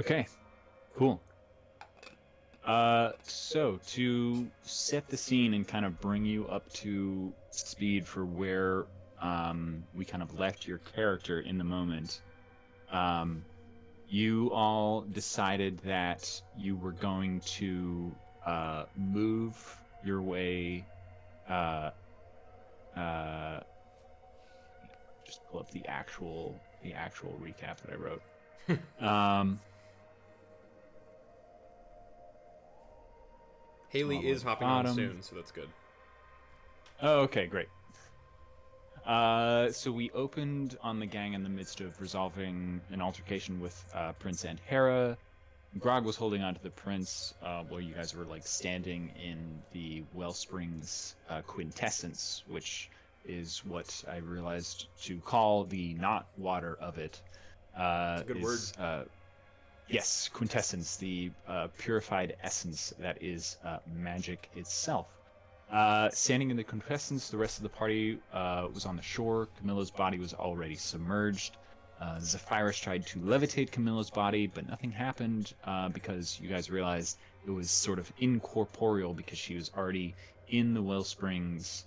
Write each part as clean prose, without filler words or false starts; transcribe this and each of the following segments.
Okay, cool. So to set the scene and kind of bring you up to speed for where we kind of left your character in the moment, um, you all decided that you were going to move your way. Uh, uh, just pull up the actual recap that I wrote. Um, Haley all the way is at the hopping on bottom. soon, so that's good. Oh, okay, great. So we opened on the gang in the midst of resolving an altercation with Prince and Hera. Grog was holding on to the prince while you guys were like standing in the Wellsprings quintessence, which is what I realized to call the not water of it. It's a good word. Yes, quintessence, the purified essence that is magic itself. Standing in the quintessence, the rest of the party was on the shore. Camilla's body was already submerged. Zephyrus tried to levitate Camilla's body, but nothing happened because you guys realized it was sort of incorporeal because she was already in the Wellsprings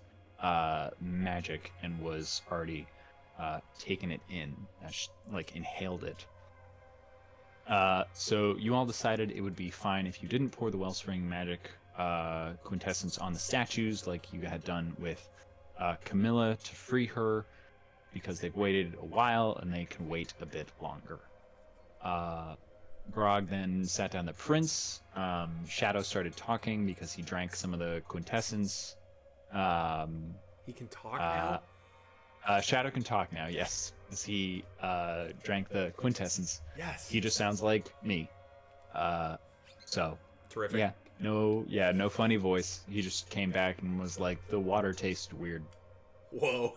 magic and was already taken it in, like inhaled it. So you all decided it would be fine if you didn't pour the Wellspring magic quintessence on the statues like you had done with Camilla to free her, because they've waited a while and they can wait a bit longer. Grog then sat down the prince. Shadow started talking because he drank some of the quintessence. He can talk Uh, now? Shadow can talk now, yes, as he drank the quintessence. Yes. He just sounds like me. So Terrific. no funny voice. He just came back and was like, the water tastes weird. Whoa.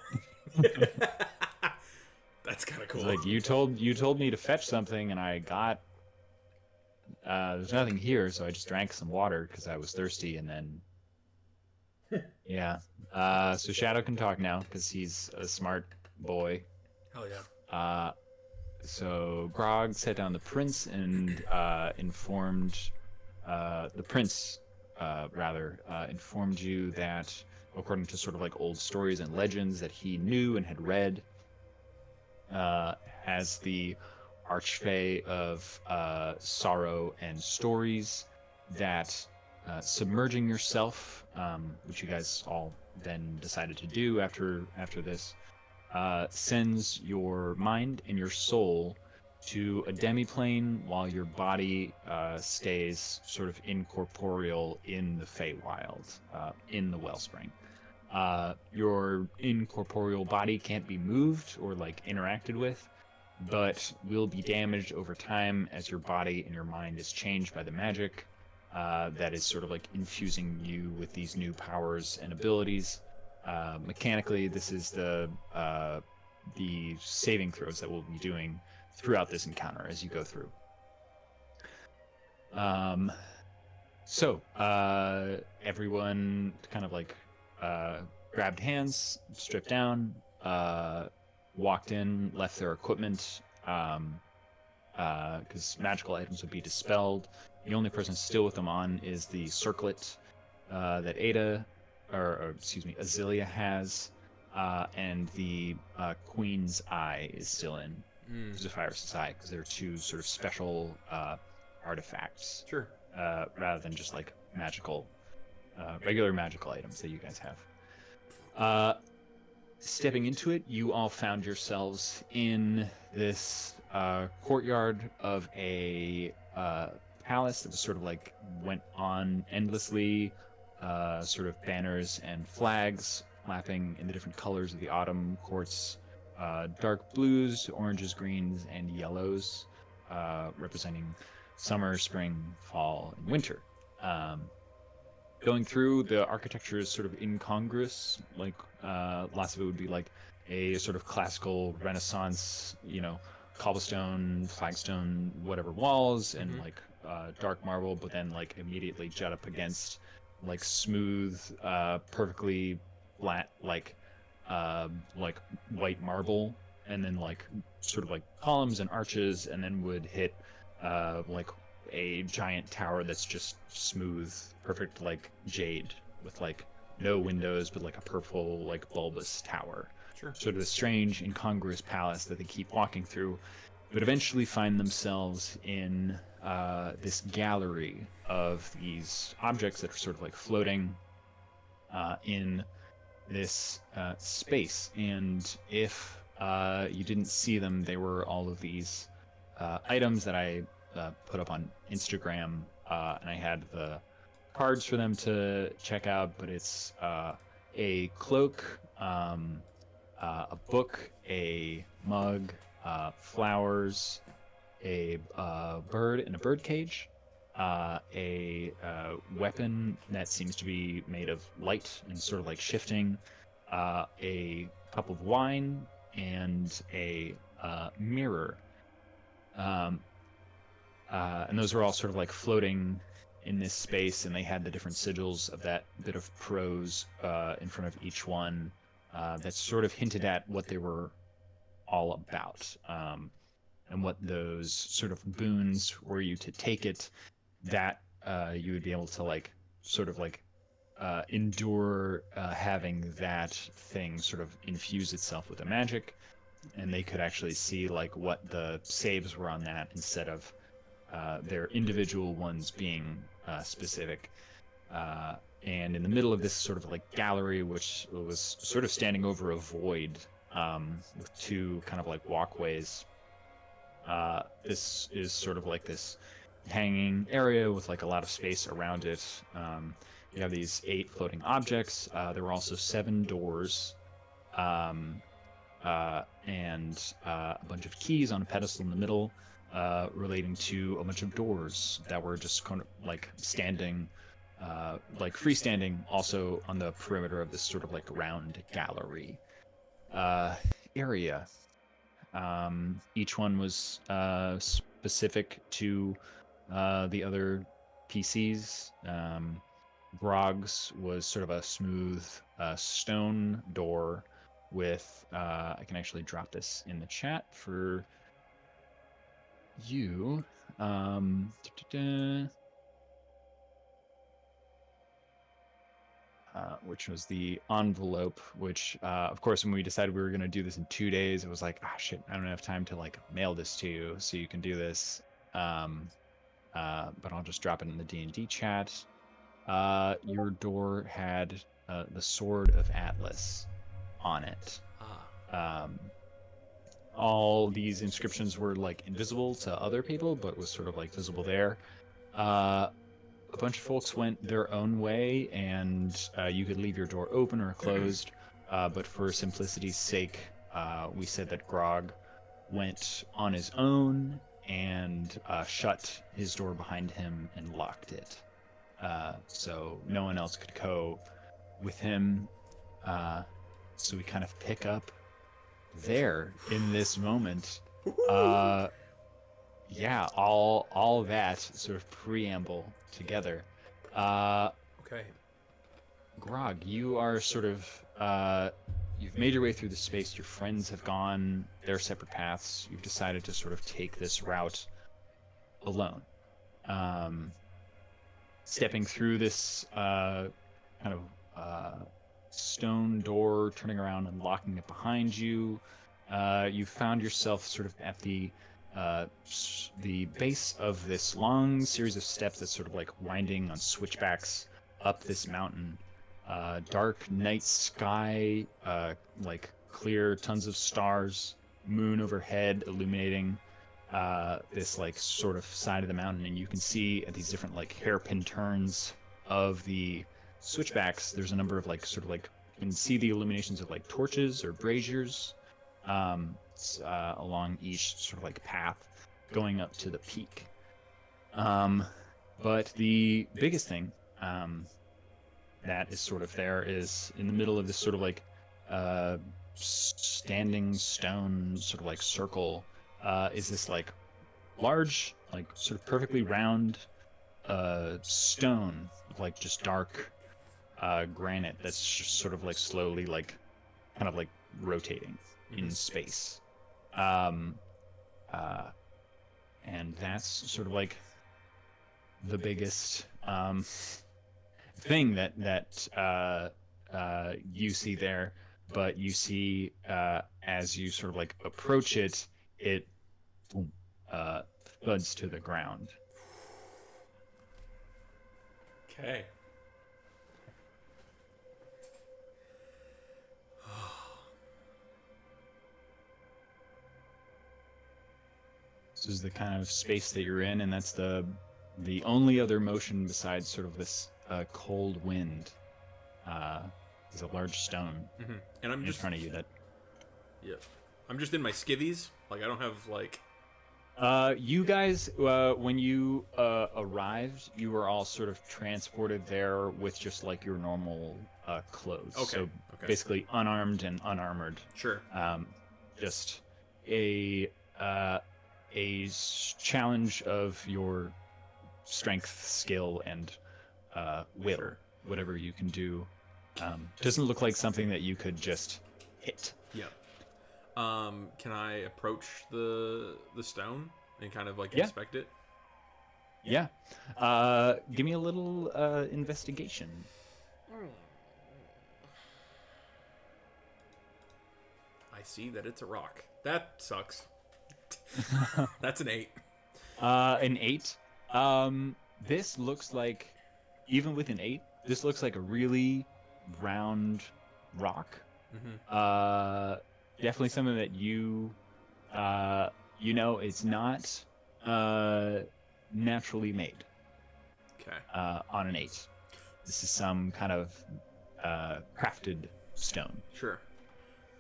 That's kind of cool. He's like, you told me to fetch something, and I got. There's nothing here, so I just drank some water because I was thirsty, and then. Yeah. So Shadow can talk now because he's a smart boy. Hell yeah. So Grog sat down the prince and informed the prince, informed you that, according to sort of like old stories and legends that he knew and had read, as the archfey of sorrow and stories, that submerging yourself, which you guys all then decided to do after this, sends your mind and your soul to a demiplane while your body stays sort of incorporeal in the Feywild, in the Wellspring. Your incorporeal body can't be moved or like interacted with, but will be damaged over time as your body and your mind is changed by the magic that is sort of like infusing you with these new powers and abilities. Mechanically, this is the saving throws that we'll be doing throughout this encounter as you go through. So everyone kind of like grabbed hands, stripped down, walked in, left their equipment, because magical items would be dispelled. The only person still with them on is the circlet that Azilia has, and the Queen's Eye is still in Zephyrus' eye, because they're two sort of special artifacts. Sure. Rather than just like regular magical items that you guys have. Stepping into it, you all found yourselves in this courtyard of a palace that was sort of like went on endlessly, sort of banners and flags flapping in the different colors of the autumn courts, dark blues, oranges, greens, and yellows, representing summer, spring, fall, and winter. Going through, the architecture is sort of incongruous. Like lots of it would be like a sort of classical Renaissance, cobblestone, flagstone, whatever walls, and like dark marble, but then like immediately jut up against like smooth, perfectly flat, like white marble, and then like sort of like columns and arches, and then would hit like a giant tower that's just smooth, perfect like jade with like no windows, but like a purple like bulbous tower. Sure. Sort of a strange, incongruous palace that they keep walking through, but eventually find themselves in this gallery of these objects that are sort of like floating in this space. And if you didn't see them, they were all of these items that I put up on Instagram, and I had the cards for them to check out. But it's a cloak, a book, a mug, flowers, a bird in a bird cage, a weapon that seems to be made of light and sort of like shifting, a cup of wine, and a mirror. And those were all sort of like floating in this space, and they had the different sigils of that bit of prose in front of each one that sort of hinted at what they were all about. And what those sort of boons were you to take it, that you would be able to like sort of like endure having that thing sort of infuse itself with the magic, and they could actually see like what the saves were on that instead of their individual ones being specific. And in the middle of this sort of like gallery, which was sort of standing over a void with two kind of like walkways, this is sort of like this hanging area with like a lot of space around it. You have these 8 floating objects. There were also 7 doors, and a bunch of keys on a pedestal in the middle, relating to a bunch of doors that were just kind of like standing, like freestanding, also on the perimeter of this sort of like round gallery area. Each one was specific to the other PCs. Grog's was sort of a smooth stone door with, I can actually drop this in the chat for you. Which was the envelope, which, of course, when we decided we were going to do this in 2 days, it was like, ah, shit, I don't have time to like mail this to you so you can do this. But I'll just drop it in the D&D chat. Your door had the Sword of Atlas on it. All these inscriptions were like invisible to other people, but was sort of like visible there. A bunch of folks went their own way, and you could leave your door open or closed. But for simplicity's sake, we said that Grog went on his own and shut his door behind him and locked it. So no one else could go with him. So we kind of pick up there in this moment. Yeah, all that sort of preamble together. Okay. Grog, you are sort of you've made your way through the space. Your friends have gone their separate paths. You've decided to sort of take this route alone. Stepping through this kind of stone door, turning around and locking it behind you, you found yourself sort of at the base of this long series of steps that's sort of like winding on switchbacks up this mountain. Dark night sky, like clear, tons of stars, moon overhead illuminating this like sort of side of the mountain, and you can see at these different like hairpin turns of the switchbacks, there's a number of like sort of like, you can see the illuminations of like torches or braziers along each sort of like path going up to the peak. But the biggest thing that is sort of there is in the middle of this sort of like standing stone sort of like circle, is this like large, like sort of perfectly round stone, like just dark granite that's just sort of like slowly like kind of like rotating in space. And that's sort of like the biggest thing that you see there. But you see as you sort of like approach it, it boom, thuds to the ground. Okay. This is the kind of space that you're in, and that's the only other motion besides sort of this cold wind. Is a large stone And I'm in just front of you that yeah. I'm just in my skivvies. Like I don't have like you guys, when you arrived, you were all sort of transported there with just like your normal clothes. Okay. So Okay. basically unarmed and unarmored. Sure. Just a challenge of your strength, skill, and will. Sure. Whatever you can do. Doesn't look like something that you could just hit. Yeah. Can I approach the stone and kind of like Yeah. inspect it? Yeah. Give me a little investigation. I see that it's a rock. That sucks. That's an 8. An 8. This looks like, even with an 8, this looks like a really round rock. Definitely something that you know, it's not naturally made. Okay. On an 8. This is some kind of crafted stone. Sure.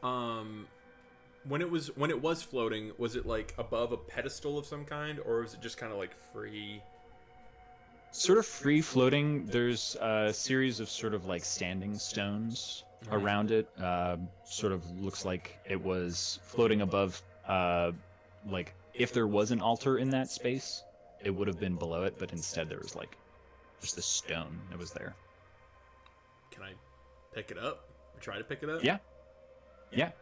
When it was floating, was it like above a pedestal of some kind, or was it just kind of like free? Sort of free floating. There's a series of sort of like standing stones around it. Sort of looks like it was floating above. Like if there was an altar in that space, it would have been below it, but instead there was like just the stone that was there. Can I pick it up? Or try to pick it up? Yeah. Yeah.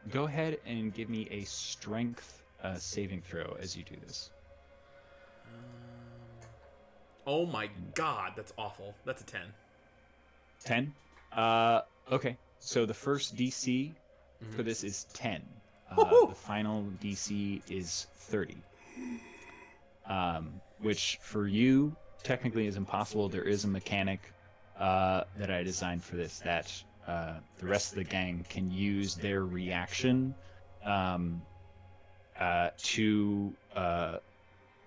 Go ahead and give me a strength saving throw as you do this. Oh my god, that's awful. That's a 10. 10? Okay. So the first DC for this is 10. The final DC is 30. Which for you technically is impossible. There is a mechanic that I designed for this that the rest of the gang can use their reaction to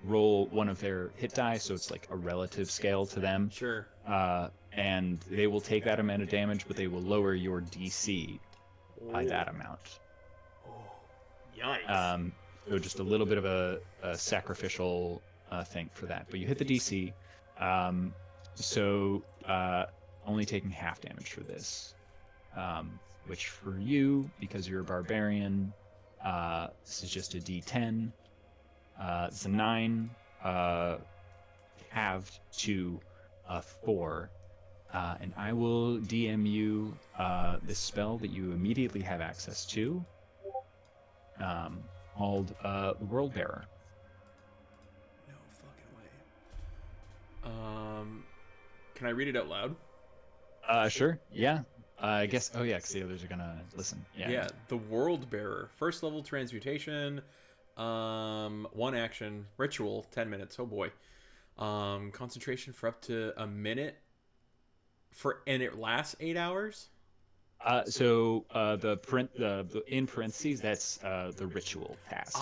roll one of their hit die, so it's like a relative scale to them. Sure. And they will take that amount of damage, but they will lower your DC by that amount. Yikes. So just a little bit of a sacrificial thing for that. But you hit the DC, so only taking half damage for this. Which for you, because you're a barbarian, this is just a D10. It's a 9, halved to a 4. And I will DM you this spell that you immediately have access to, called the World Bearer. No fucking way. Can I read it out loud? Sure. Yeah. I guess. Oh yeah, because the others are gonna listen. Yeah. Yeah. The World Bearer, first level transmutation, 1 action, ritual, 10 minutes. Oh boy. Concentration for up to a minute. And it lasts 8 hours. So the in parentheses, that's the ritual task.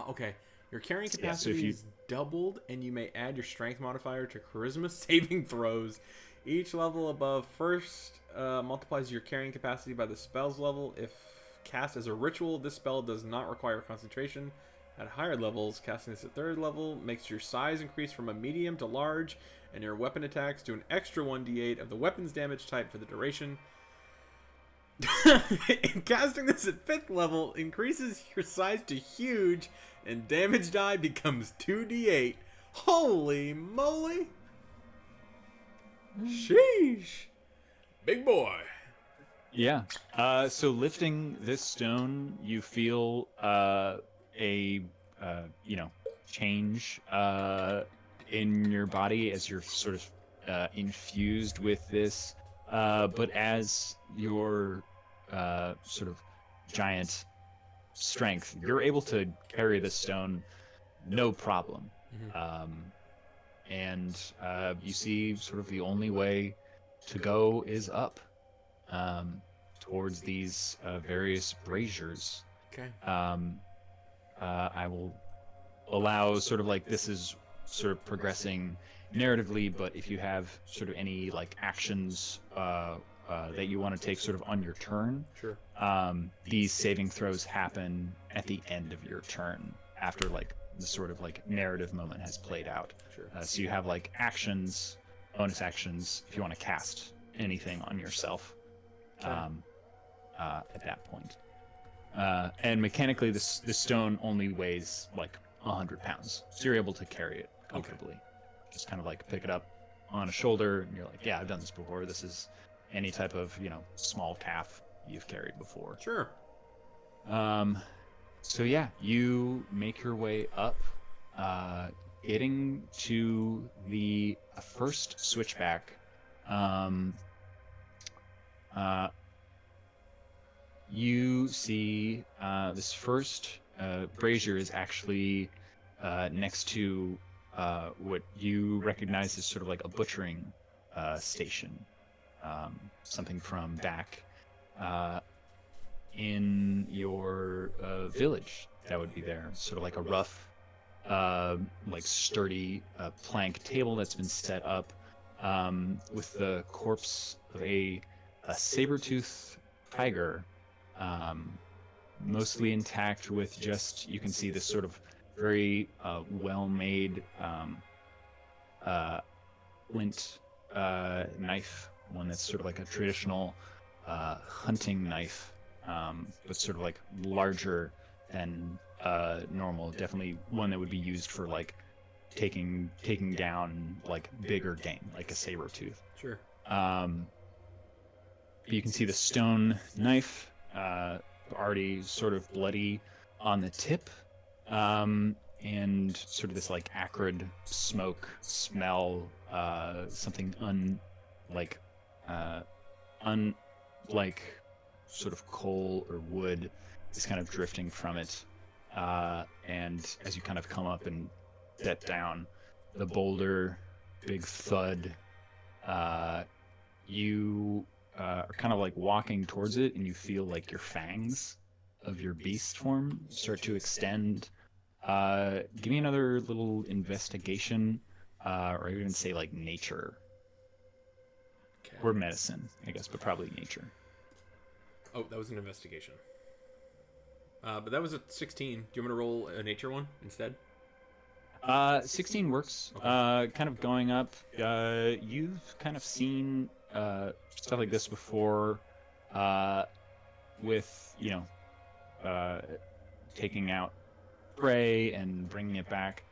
Okay. Your carrying capacity so if you... is doubled, and you may add your strength modifier to charisma saving throws. Each level above first multiplies your carrying capacity by the spell's level. If cast as a ritual, this spell does not require concentration. At higher levels, casting this at 3rd level makes your size increase from a medium to large, and your weapon attacks do an extra 1d8 of the weapon's damage type for the duration. And casting this at 5th level increases your size to huge, and damage die becomes 2d8. Holy moly! Sheesh! Big boy! Yeah. So lifting this stone, you feel change in your body as you're sort of infused with this. But as your sort of giant strength, you're able to carry the stone no problem. And you see sort of the only way to go is up towards these various braziers. Okay. I will allow sort of like this is sort of progressing narratively, but if you have sort of any like actions that you want to take sort of on your turn, Sure. these saving throws happen at the end of your turn after like the sort of like narrative moment has played out. Sure. So you have like actions, bonus actions if you want to cast anything on yourself at that point. And mechanically, this stone only weighs like 100 pounds, so you're able to carry it comfortably. Okay. Just kind of like pick it up on a shoulder, and you're like, yeah, I've done this before. This is any type of, you know, small calf you've carried before. Sure. So yeah, you make your way up, getting to the first switchback. You see this first brazier is actually next to what you recognize as sort of like a butchering station. Something from back in your village that would be there. Sort of like a rough, like sturdy plank table that's been set up with the corpse of a saber-toothed tiger, mostly intact, with just, you can see this sort of very well-made flint knife, one that's sort of like a traditional hunting knife, but sort of like larger than normal. Definitely one that would be used for like taking down like bigger game, like a saber tooth. Sure. You can see the stone knife already sort of bloody on the tip, and sort of this like acrid smoke smell, something unlike sort of coal or wood is kind of drifting from it. And as you kind of come up and set down the boulder, big thud, you are kind of like walking towards it, and you feel like your fangs of your beast form start to extend. Give me another little investigation, or even say like nature. Okay. Or medicine, I guess, but probably nature. Oh, that was an investigation. But that was a 16. Do you want me to roll a nature one instead? 16 works. Okay. Kind of going up. You've kind of seen stuff like this before, with, you know, taking out prey and bringing it back.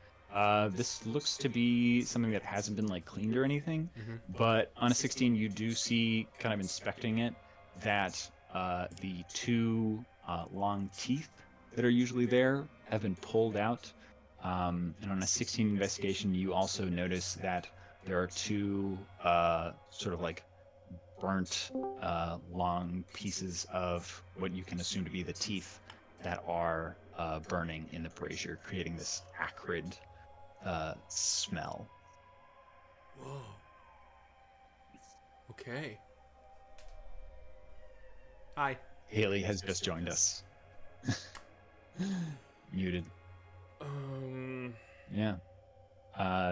This looks to be something that hasn't been like cleaned or anything, but on a 16 you do see, kind of inspecting it, that the two long teeth that are usually there have been pulled out. And on a 16 investigation, you also notice that there are two sort of like burnt long pieces of what you can assume to be the teeth that are burning in the brazier, creating this acrid smell. Whoa. Okay. Hi. Haley has just joined us. Muted. Yeah.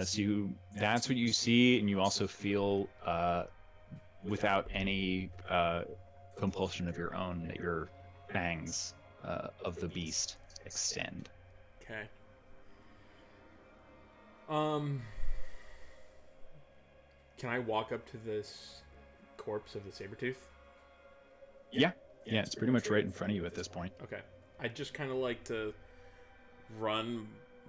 So that's what you see, and you also feel, without any compulsion of your own, that your fangs of the beast extend. Okay. Can I walk up to this corpse of the saber-tooth? Yeah, it's pretty much right in front of you at this point. Okay. I'd just kind of like to run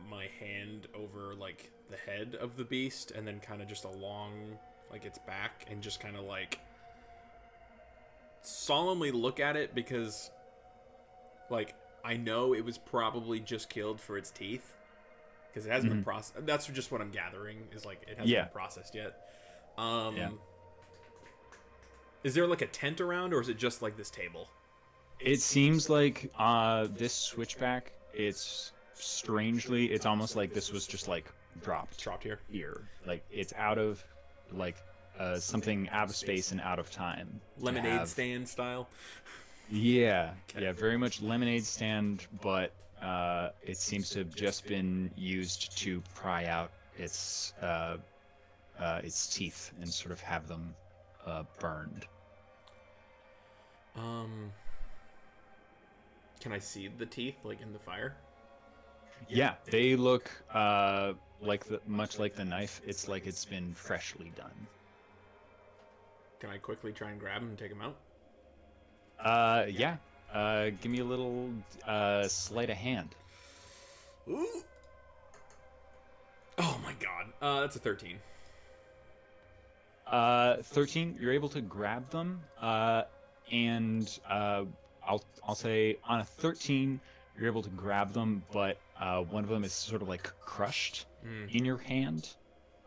my hand over like the head of the beast, and then kind of just along like its back, and just kind of like solemnly look at it, because like I know it was probably just killed for its teeth, because it hasn't been processed. That's just what I'm gathering is like it hasn't been processed yet. Is there like a tent around, or is it just like this table? It seems like this switchback, it's almost like this was just like dropped here. Like it's out of like something out of space and out of time. Lemonade stand style. Yeah, yeah, very much lemonade stand, but it seems to have just been used to pry out its teeth and sort of have them burned. Can I see the teeth like in the fire? Yeah, they look much like the knife. It's like it's been freshly done. Can I quickly try and grab them and take them out? Yeah. Give me a little sleight of hand. Ooh. Oh my god. That's a 13. 13. You're able to grab them. And I'll say on a 13, you're able to grab them, but one of them is sort of like crushed in your hand.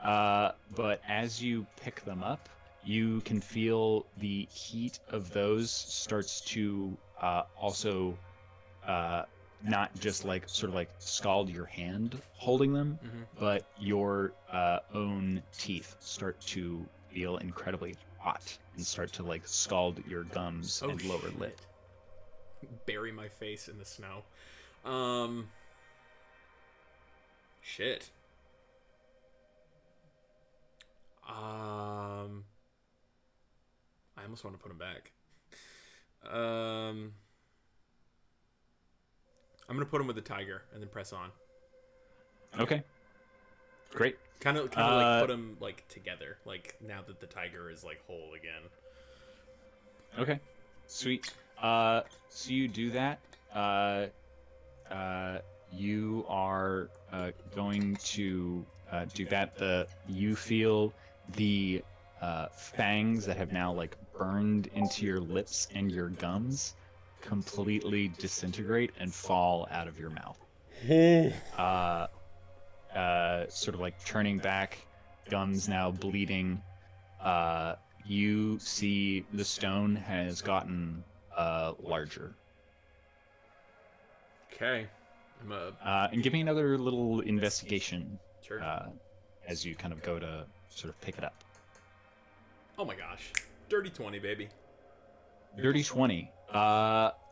But as you pick them up, you can feel the heat of those starts to also not just like sort of like scald your hand holding them, but your own teeth start to feel incredibly hot and start to like scald your gums and lower lip. Bury my face in the snow. Shit. I almost want to put him back. I'm gonna put him with the tiger and then press on. Okay. Great. Kind of like put them like together, like now that the tiger is like whole again. Okay. Sweet. So you do that. You are going to do that. You feel the fangs that have now like burned into your lips and your gums completely disintegrate and fall out of your mouth. Sort of like turning back, gums now bleeding. You see the stone has gotten larger. Okay. And give me another little investigation. Sure. As you kind of go to sort of pick it up. Oh my gosh. Dirty 20, baby. Dirty 20.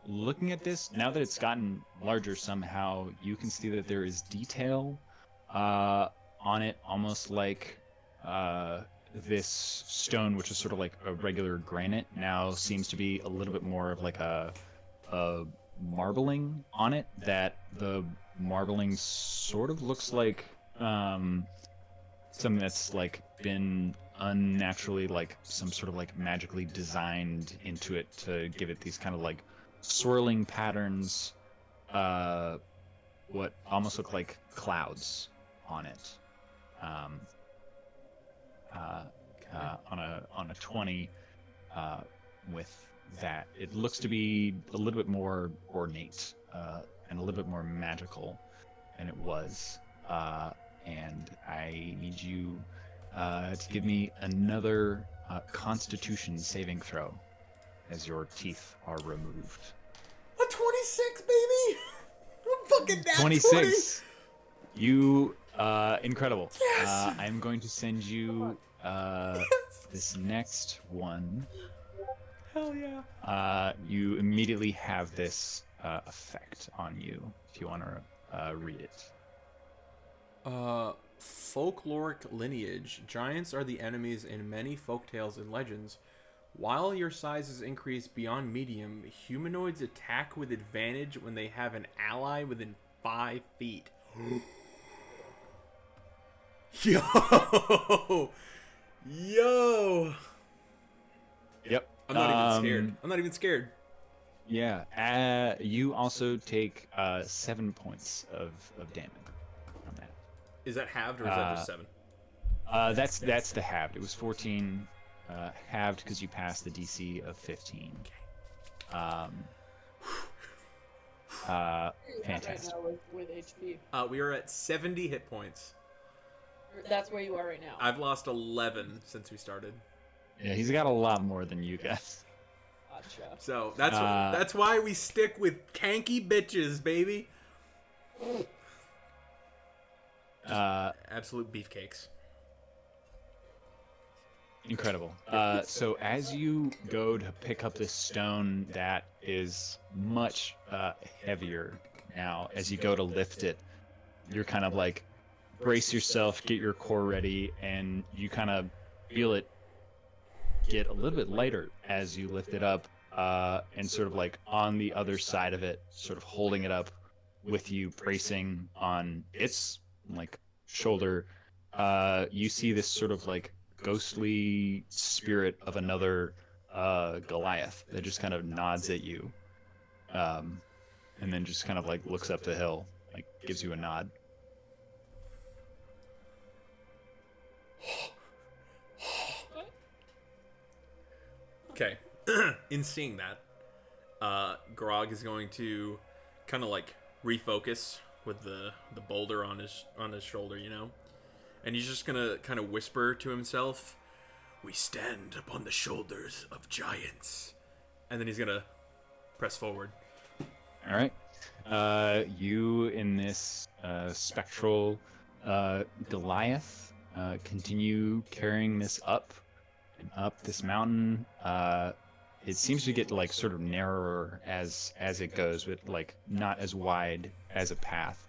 Looking at this, now that it's gotten larger somehow, you can see that there is detail on it, almost like this stone, which is sort of like a regular granite, now seems to be a little bit more of like a marbling on it, that the marbling sort of looks like something that's like been unnaturally, like some sort of like magically designed into it to give it these kind of like swirling patterns, what almost look like clouds on it. On a 20, with that, it looks to be a little bit more ornate and a little bit more magical than it was. And I need you to give me another Constitution saving throw as your teeth are removed. A 26, baby! I'm fucking that 26. 20. You, incredible. Yes! I'm going to send you this next one. Hell yeah. You immediately have this effect on you, if you want to read it. Folkloric lineage. Giants are the enemies in many folktales and legends. While your size is increased beyond medium, humanoids attack with advantage when they have an ally within 5 feet. Yo! Yo! Yep. I'm not even scared. I'm not even scared. Yeah. You also take 7 points of damage on that. Is that halved or is that just 7? That's the halved. It was 14 halved because you passed the DC of 15. Where you at right Fantastic. now with HP? We are at 70 hit points. That's where you are right now. I've lost 11 since we started. Yeah, he's got a lot more than you guys. Gotcha. So Uh, that's why we stick with tanky bitches, baby. Absolute beefcakes. Incredible. So as you go to pick up this stone that is much heavier now, as you go to lift it, you're kind of like brace yourself, get your core ready, and you kind of feel it get a little bit lighter as you lift it up, and sort of like on the other side of it, sort of holding it up with you, bracing on its like shoulder. You see this sort of like ghostly spirit of another Goliath that just kind of nods at you, um, and then just kind of like looks up the hill, like gives you a nod. Okay. In seeing that, Grog is going to kind of like refocus with the boulder on his shoulder, you know, and he's just gonna kind of whisper to himself, "We stand upon the shoulders of giants," and then he's gonna press forward. All right. You in this spectral Goliath continue carrying this up and up this mountain. It seems to get like sort of narrower as it goes, but like not as wide as a path,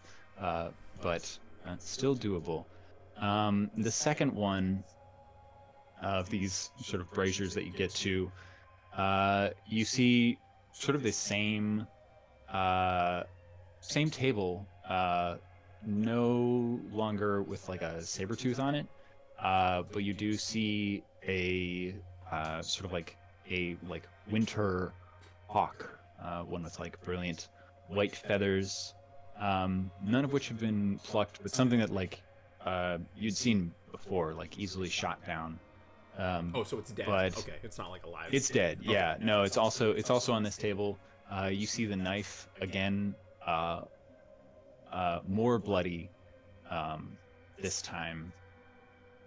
but still doable. The second one of these sort of braziers that you get to, you see sort of the uh, same table, no longer with like a saber tooth on it, but you do see a sort of like a like winter hawk, one with like brilliant white feathers, none of which have been plucked, but something that like you'd seen before, like easily shot down. Oh, so it's dead. But Okay, it's not like alive. it's dead. Okay. Yeah. No, it's also on this table. You see the knife again, uh, more bloody this time.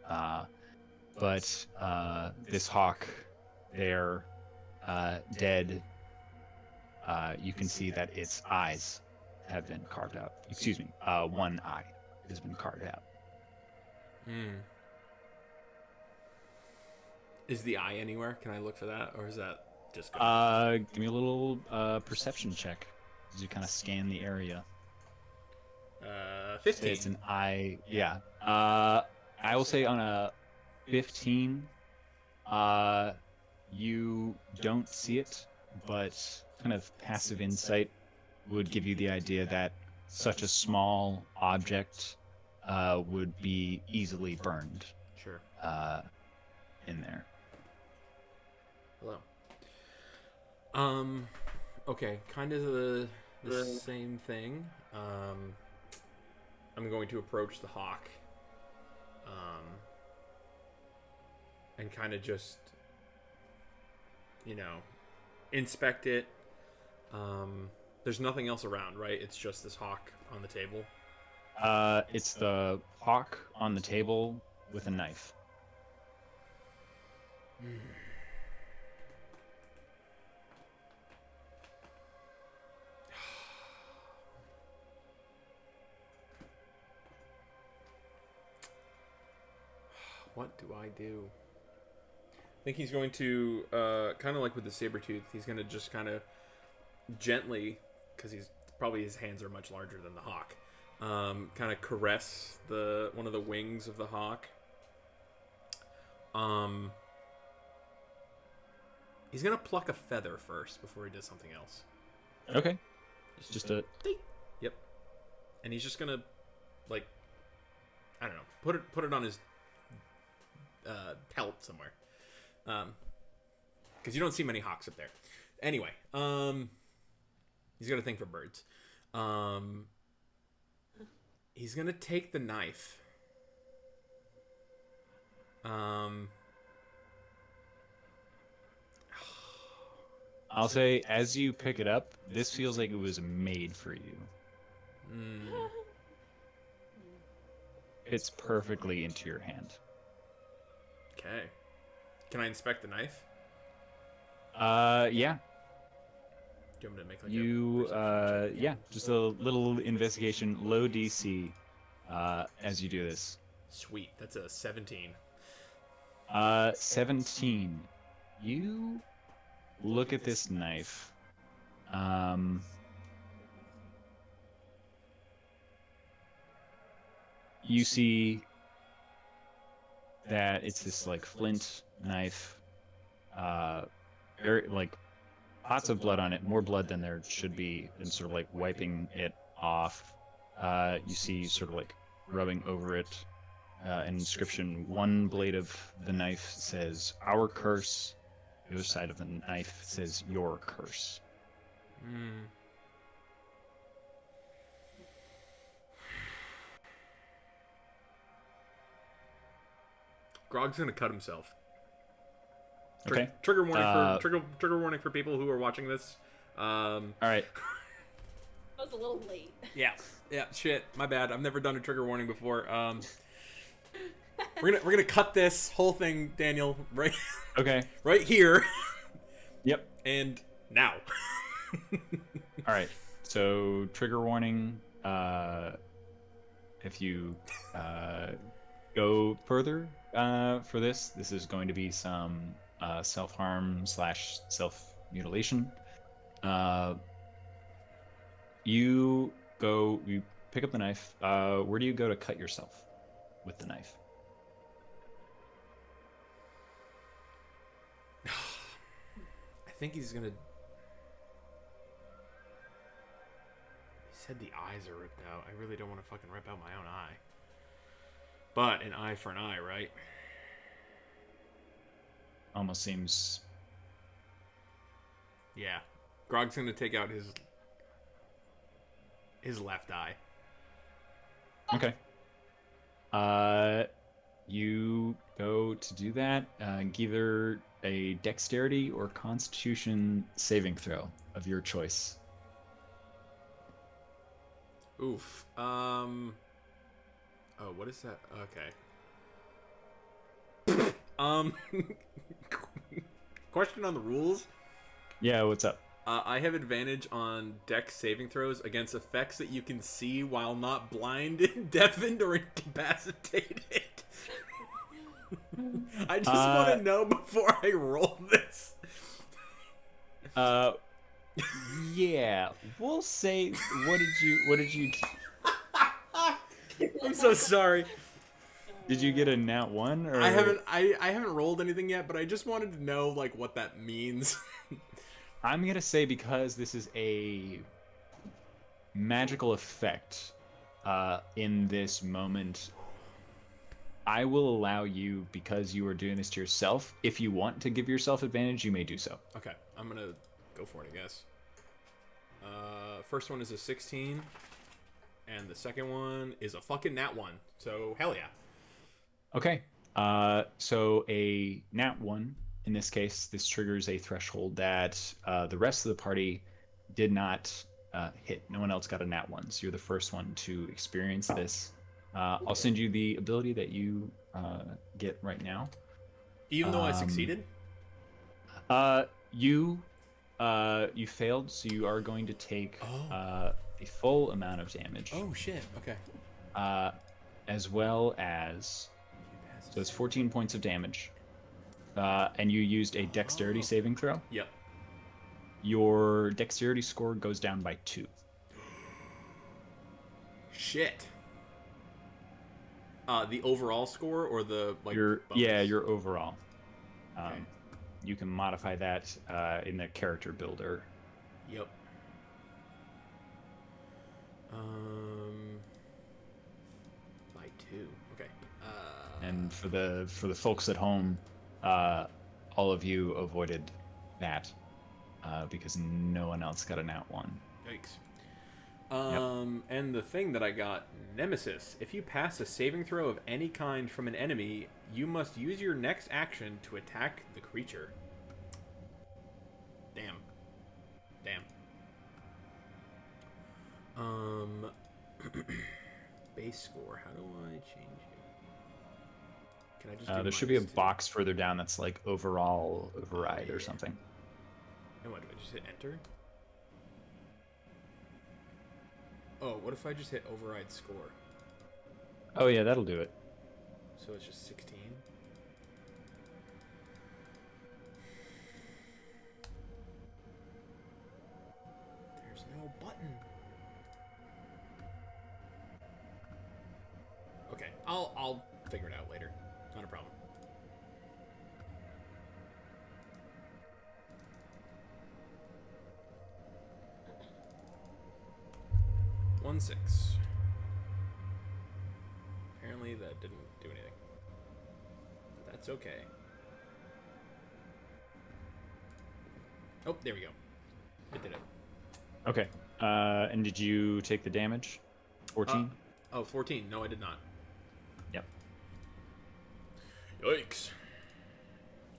Uh, but this hawk there, dead, you can see that its eyes have been carved out. Excuse me, one eye has been carved out. Hmm. Is the eye anywhere? Can I look for that, or is that just good? Give me a little perception check as you kind of scan the area. 15. It's an eye. Yeah. I will say on a 15, you don't see it, but kind of passive insight would give you the idea that such a small object would be easily burned Sure. in there. Hello. Okay, kind of the same thing. I'm going to approach the hawk. And kind of just, you know, inspect it. There's nothing else around, right? It's just this hawk on the table. It's the hawk on the table with a knife. What do I do? I think he's going to, kind of like with the saber tooth, he's going to just kind of gently, because he's probably his hands are much larger than the hawk, kind of caress one of the wings of the hawk. He's going to pluck a feather first before he does something else. Okay. It's just a. Yep. And he's just going to, like, I don't know, put it on his pelt somewhere, because you don't see many hawks up there. Anyway, he's got a thing for birds. He's gonna take the knife. I'll say, as you pick it up, this feels like it was made for you. Fits perfectly into your hand. Okay. Can I inspect the knife? Yeah. Do you want me to make like You, a perception check? yeah, just a little investigation, low DC, as you do this. Sweet. That's a 17. 17. You look at this knife. You see that it's this like flint knife, very like lots of blood on it, more blood than there should be, and sort of like wiping it off. You see sort of like rubbing over it, an inscription. One blade of the knife says "Our curse." The other side of the knife says "Your curse." Grog's gonna cut himself. Okay. Trigger warning for trigger warning for people who are watching this. All right. That was a little late. Yeah. Shit. My bad. I've never done a trigger warning before. We're gonna cut this whole thing, Daniel. Right. Okay. Right here. Yep. And now. All right. So trigger warning. If you go further for this is going to be some self-harm / self-mutilation. You pick up the knife. Where do you go to cut yourself with the knife? I think he's gonna. He said the eyes are ripped out. I really don't want to fucking rip out my own eye. But an eye for an eye, right? Almost seems. Yeah. Grog's gonna take out his left eye. Okay. You go to do that. Either a dexterity or constitution saving throw of your choice. Oof. Oh, what is that? Okay. Question on the rules. Yeah, what's up? I have advantage on dex saving throws against effects that you can see while not blinded, deafened, or incapacitated. I just want to know before I roll this. Yeah, we'll say. What did you? I'm so sorry. Did you get a nat 1 or? I haven't rolled anything yet, but I just wanted to know like what that means. I'm gonna say because this is a magical effect in this moment, I will allow you, because you are doing this to yourself, if you want to give yourself advantage, you may do so. Okay, I'm gonna go for it, I guess. First one is a 16, and the second one is a fucking nat 1. So hell yeah. Okay. So a nat 1. In this case, this triggers a threshold that the rest of the party did not hit. No one else got a nat 1, so you're the first one to experience this. I'll send you the ability that you get right now. Even though I succeeded? You failed, so you are going to take a full amount of damage. Oh shit, okay. As well as... So it's 14 points of damage. And you used a dexterity saving throw. Yep. Your dexterity score goes down by 2. Shit. The overall score or the like? Your bonus? overall. Okay. You can modify that in the character builder. Yep. By 2. Okay. And for the folks at home, all of you avoided that because no one else got a nat 1. Yikes. And the thing that I got, Nemesis. If you pass a saving throw of any kind from an enemy, you must use your next action to attack the creature. Damn. Um, base score. How do I change it? Can I just do There should be a -2? box further down that's like overall Oh, override or yeah. something. And what, do I just hit enter? Oh, what if I just hit override score? Oh yeah, that'll do it. So it's just 16? There's no button. Okay, I'll figure it out later. Not a problem. One six. Apparently that didn't do anything. But that's okay. Oh, there we go. It did it. Okay. And did you take the damage? 14? Oh, 14. No, I did not. Yep. Yikes.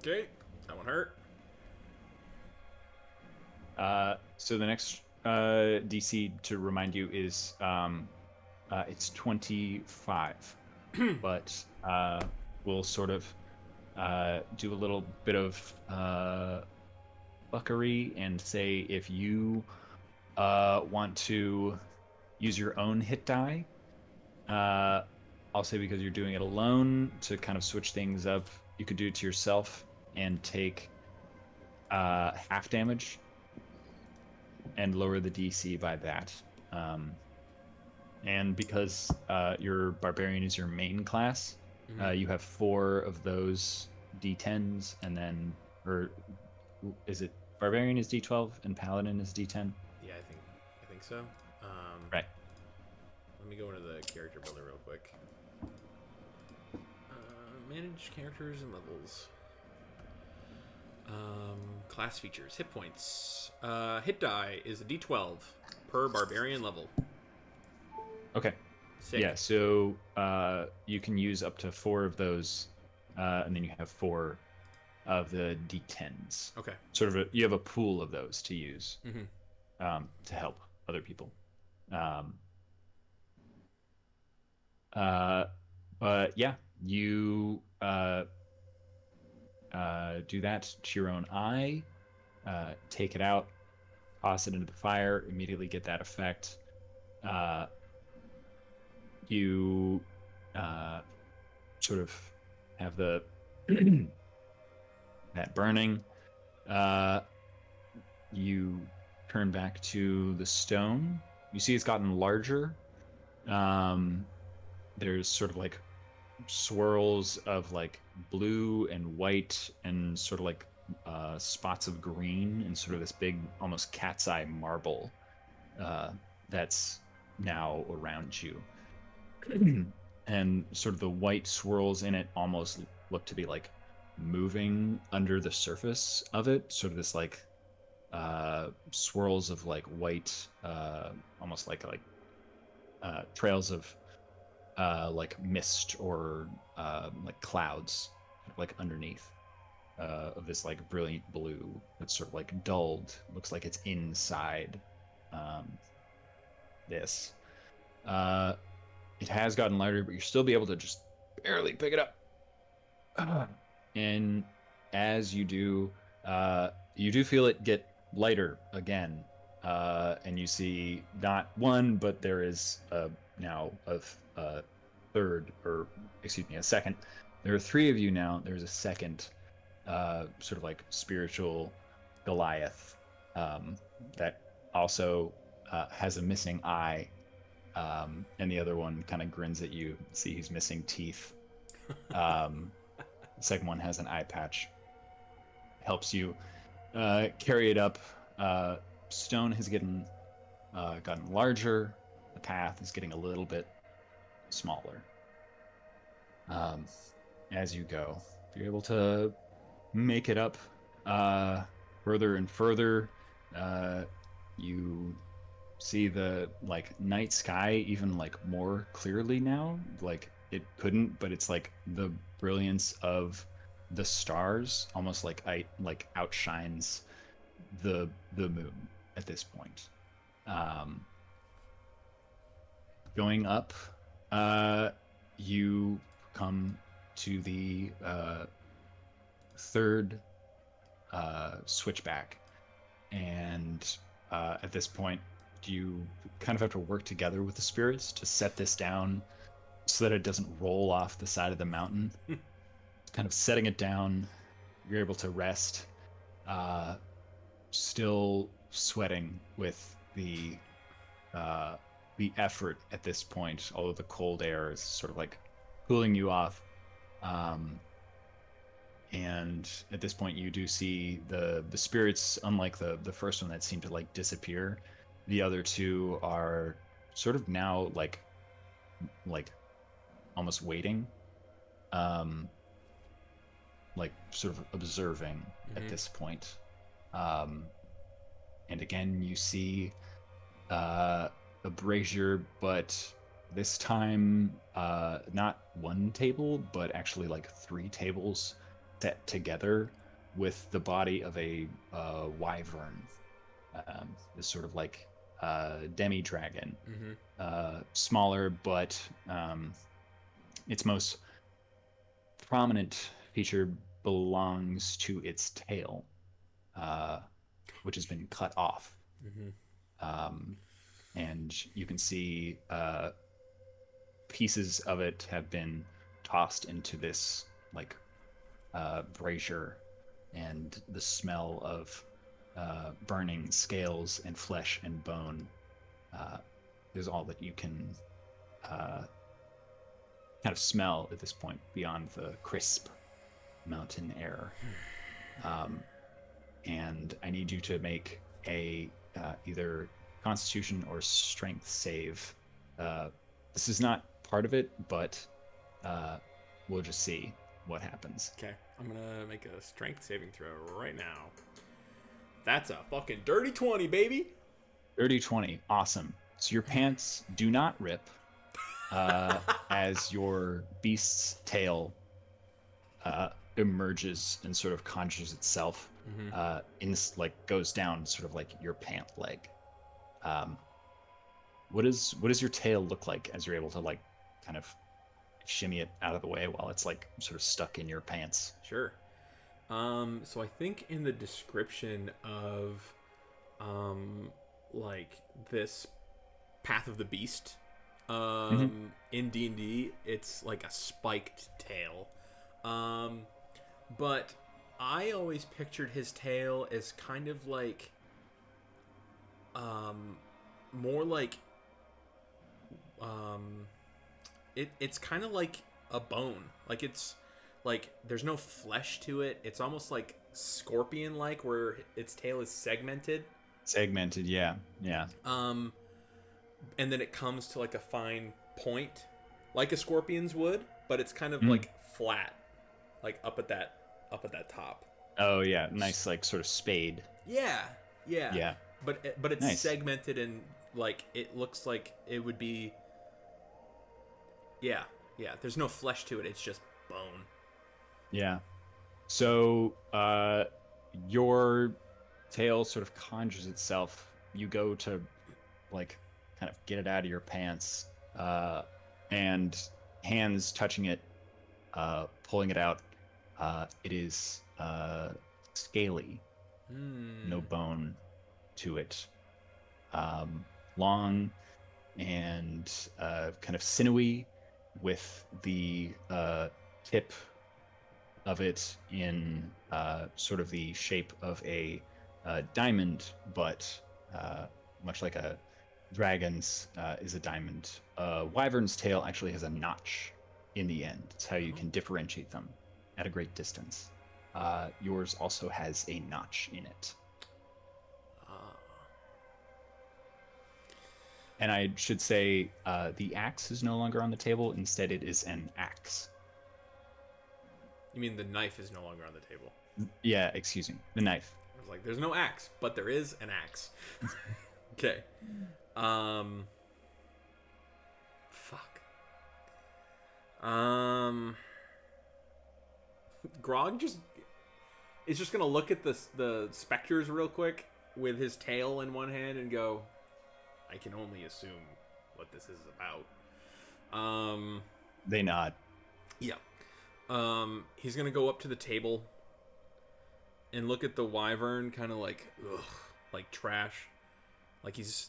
Okay, that one hurt. So the next DC to remind you is it's 25, but we'll sort of do a little bit of buckery and say if you want to use your own hit die, I'll say because you're doing it alone to kind of switch things up, you could do it to yourself and take half damage and lower the DC by that. And because your barbarian is your main class, you have 4 of those D10s, and then, or is it barbarian is D12 and paladin is D10? Yeah, I think so. Right. Let me go into the character builder real quick. Manage characters and levels. Class features. Hit points. Hit die is a D12 per barbarian level. Okay. Sick. Yeah, so you can use up to 4 of those, and then you have 4 of the D10s. Okay. Sort of you have a pool of those to use Mm-hmm. To help other people. But yeah, you do that to your own eye, take it out, toss it into the fire, immediately get that effect. You sort of have the that burning. You turn back to the stone. You see it's gotten larger. There's sort of like swirls of like blue and white and sort of like spots of green and sort of this big almost cat's eye marble that's now around you. And sort of the white swirls in it almost look to be like moving under the surface of it, sort of this like swirls of like white almost like trails of like mist or like clouds like underneath of this like brilliant blue that's sort of like dulled, looks like it's inside this it has gotten lighter, but you'll still be able to just barely pick it up. And as you do feel it get lighter again, and you see not one, but there is now a third, or excuse me, a second. There are 3 of you now. There's a second sort of like spiritual Goliath that also has a missing eye. And the other one kind of grins at you. See, he's missing teeth. The second one has an eye patch. Helps you carry it up. Stone has gotten larger. The path is getting a little bit smaller. As you go, you're able to make it up further and further. You see the like night sky even like more clearly now. Like it couldn't, but it's like the brilliance of the stars almost like outshines the moon at this point. going up, you come to the third switchback, and at this point, you kind of have to work together with the spirits to set this down so that it doesn't roll off the side of the mountain. Kind of setting it down, you're able to rest, still sweating with the effort at this point, although the cold air is sort of like cooling you off. And at this point, you do see the spirits, unlike the first one that seemed to like disappear. The other two are sort of now like almost waiting, like sort of observing at this point. And again, you see a brazier, but this time not one table, but actually like 3 tables set together with the body of a wyvern, this sort of like demi-dragon, smaller, but its most prominent feature belongs to its tail, which has been cut off. And you can see pieces of it have been tossed into this like brazier, and the smell of burning scales and flesh and bone is all that you can kind of smell at this point beyond the crisp mountain air. And I need you to make a either Constitution or Strength save. This is not part of it, but we'll just see what happens. Okay, I'm gonna make a Strength saving throw right now. That's a fucking dirty 20, baby. Dirty 20, awesome. So your pants do not rip as your beast's tail emerges and sort of conjures itself, in like goes down sort of like your pant leg. What does your tail look like as you're able to like kind of shimmy it out of the way while it's like sort of stuck in your pants? Sure. So I think in the description of like this Path of the Beast in D&D, it's like a spiked tail. But I always pictured his tail as kind of like more like it's kind of like a bone. Like it's like there's no flesh to it. It's almost like scorpion like, where its tail is segmented. Yeah. And then it comes to like a fine point like a scorpion's would, but it's kind of like flat, like up at that top. Oh yeah, nice, like sort of spade. Yeah. But it's nice. segmented, and like it looks like it would be. Yeah. There's no flesh to it. It's just bone. Yeah. So your tail sort of conjures itself. You go to like kind of get it out of your pants, and hands touching it, pulling it out. It is scaly, no bone to it, long and kind of sinewy, with the tip of it in sort of the shape of a diamond, but much like a dragon's is a diamond. Wyvern's tail actually has a notch in the end. It's how you can differentiate them at a great distance. Yours also has a notch in it. And I should say the axe is no longer on the table. Instead, it is an axe. You mean the knife is no longer on the table? Yeah, excuse me. The knife. I was like, there's no axe, but there is an axe. Okay. Fuck. Grog is just gonna look at the specters real quick with his tail in one hand and go, I can only assume what this is about. They nod. Yeah. He's gonna go up to the table and look at the wyvern, kind of like, ugh, like trash, like he's,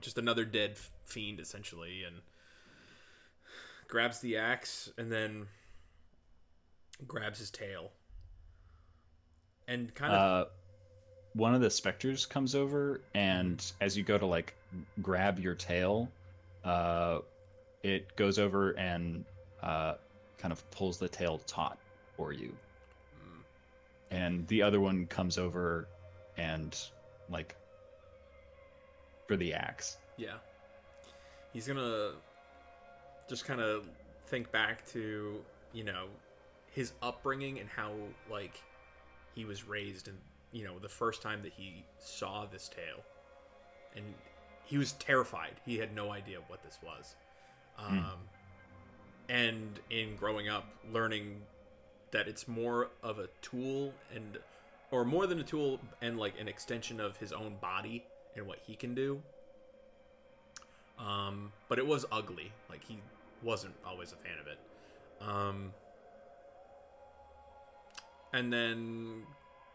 just another dead fiend essentially, and grabs the axe and then grabs his tail and kind of. One of the specters comes over, and as you go to like grab your tail, it goes over and kind of pulls the tail taut for you. And the other one comes over and like for the axe. Yeah. He's gonna just kind of think back to, his upbringing and how, like, he was raised, and, the first time that he saw this tail. And he was terrified. He had no idea what this was. And in growing up, learning that it's more of a tool or more than a tool, and like an extension of his own body and what he can do. But it was ugly. Like, he wasn't always a fan of it. And then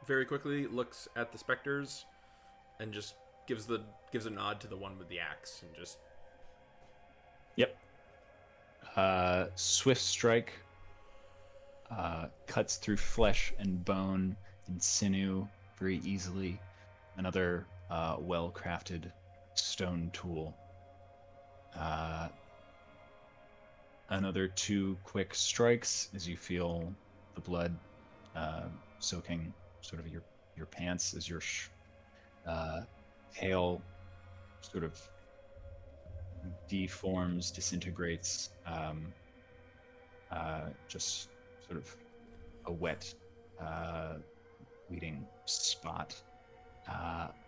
very quickly looks at the specters and just gives a nod to the one with the axe and just. Yep. Swift strike cuts through flesh and bone and sinew very easily. Another well-crafted stone tool. Another 2 quick strikes as you feel the blood soaking sort of your pants as your tail sort of deforms, disintegrates, just sort of a wet bleeding spot,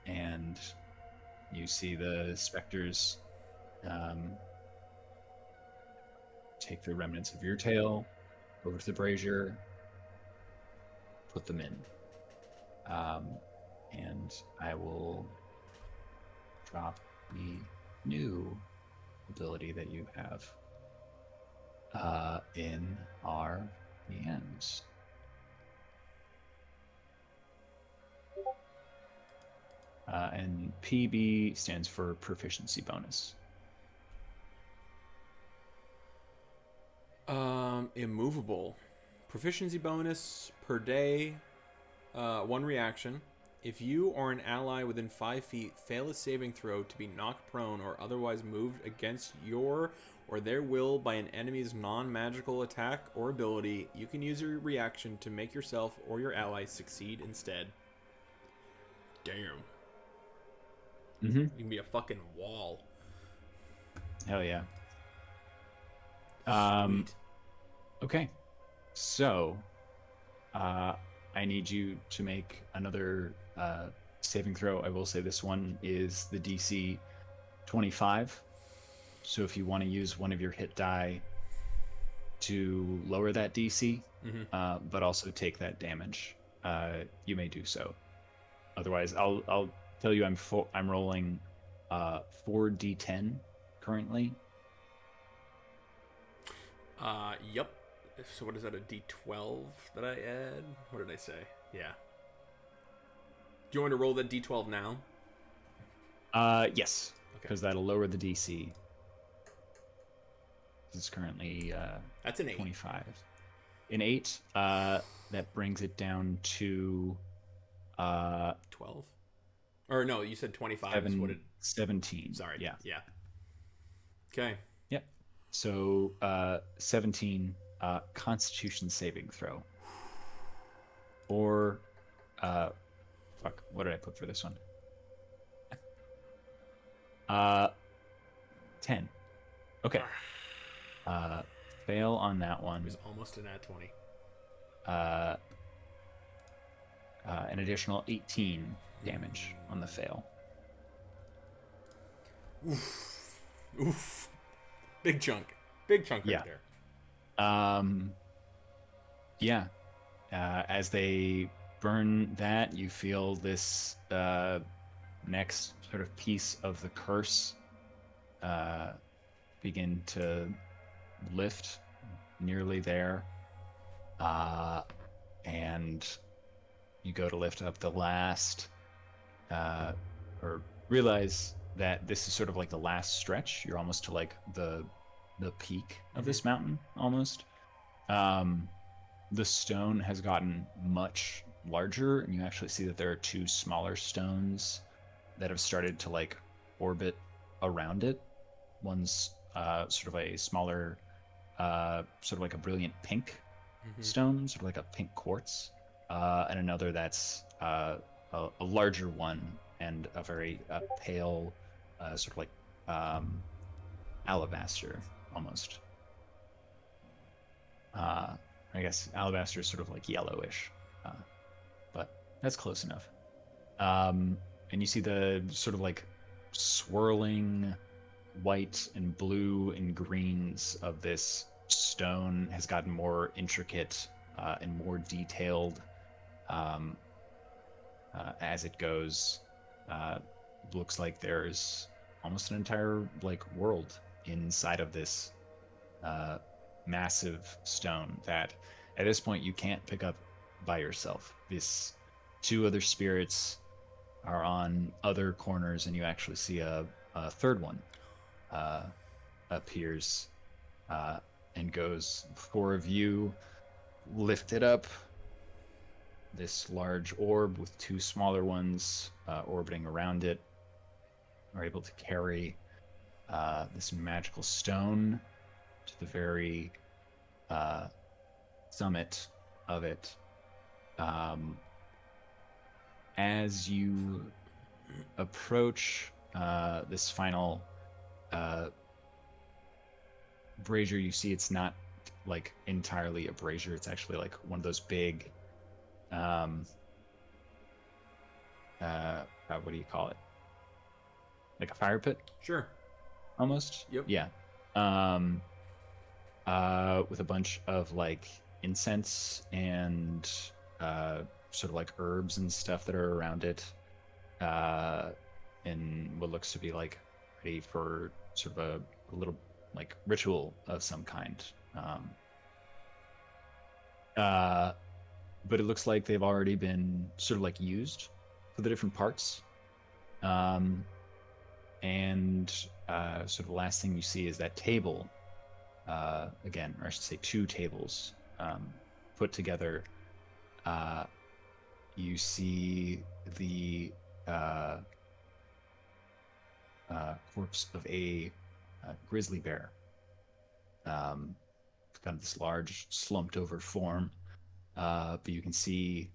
and you see the specters take the remnants of your tail over to the brazier, put them in, and I will drop the new ability that you have in our DMs. And PB stands for proficiency bonus. Immovable. Proficiency bonus per day, 1 reaction. If you or an ally within 5 feet fail a saving throw to be knocked prone or otherwise moved against your or their will by an enemy's non-magical attack or ability, you can use your reaction to make yourself or your ally succeed instead. Damn. Mm-hmm. You can be a fucking wall. Hell yeah. Sweet. Okay. So, I need you to make another saving throw. I will say this one is the DC 25. So if you want to use one of your hit die to lower that DC, but also take that damage, you may do so. Otherwise, I'll tell you I'm rolling 4d10 currently. Yep. So what is that, a D12 that I add? What did I say? Yeah. Do you want me to roll that D12 now? Yes. Okay. Because that'll lower the DC. It's currently that's an 8. 25. An 8. That brings it down to 12. Or no, you said 25 is what it. 17. Sorry. Yeah. Yeah. Okay. Yep. So 17 Constitution saving throw. Or fuck, what did I put for this one? 10. Okay. Fail on that one. It was almost an at 20. An additional 18 damage on the fail. Oof. Big chunk right there. Yeah. As they burn that, you feel this next sort of piece of the curse begin to lift, nearly there. And you go to lift up the last, or realize that this is sort of like the last stretch. You're almost to like the peak of this mountain, almost. The stone has gotten much larger, and you actually see that there are two smaller stones that have started to like orbit around it. One's sort of a smaller, sort of like a brilliant pink stone, sort of like a pink quartz, and another that's a larger one and a very pale, sort of like alabaster almost. I guess alabaster is sort of like yellowish, but that's close enough. And you see the sort of like swirling white and blue and greens of this stone has gotten more intricate and more detailed as it goes. Looks like there's almost an entire like world inside of this massive stone that at this point you can't pick up by yourself. This two other spirits are on other corners, and you actually see a third one appears and goes before of you, lifted up. This large orb with two smaller ones orbiting around it are able to carry this magical stone to the very summit of it. As you approach this final brazier, you see it's not like entirely a brazier. It's actually like one of those big what do you call it? Like a fire pit? Sure. Almost? Yep. Yeah. With a bunch of like incense and sort of like herbs and stuff that are around it. And what looks to be like ready for sort of a little like ritual of some kind. But it looks like they've already been sort of like used for the different parts. And sort of the last thing you see is that table, again, or I should say two tables put together. You see the corpse of a grizzly bear. Kind of this large, slumped over form. But you can see,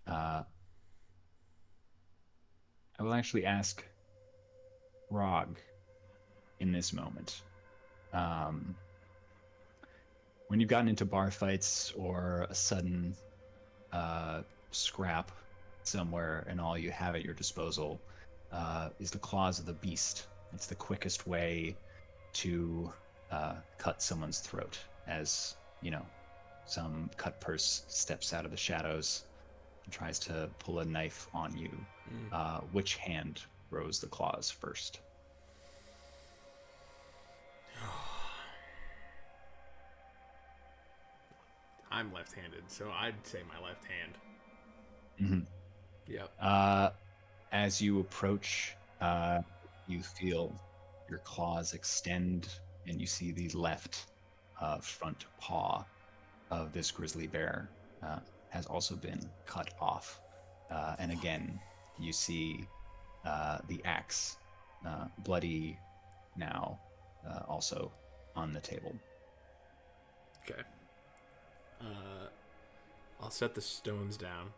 I will actually ask Grog in this moment. When you've gotten into bar fights or a sudden scrap somewhere and all you have at your disposal is the claws of the beast. It's the quickest way to cut someone's throat, as, you know, some cut purse steps out of the shadows and tries to pull a knife on you. Which hand grows the claws first? I'm left-handed, so I'd say my left hand. Mm-hmm. Yep. As you approach, you feel your claws extend, and you see the left front paw of this grizzly bear has also been cut off. And again, you see the axe, bloody now, also on the table. Okay. I'll set the stones down.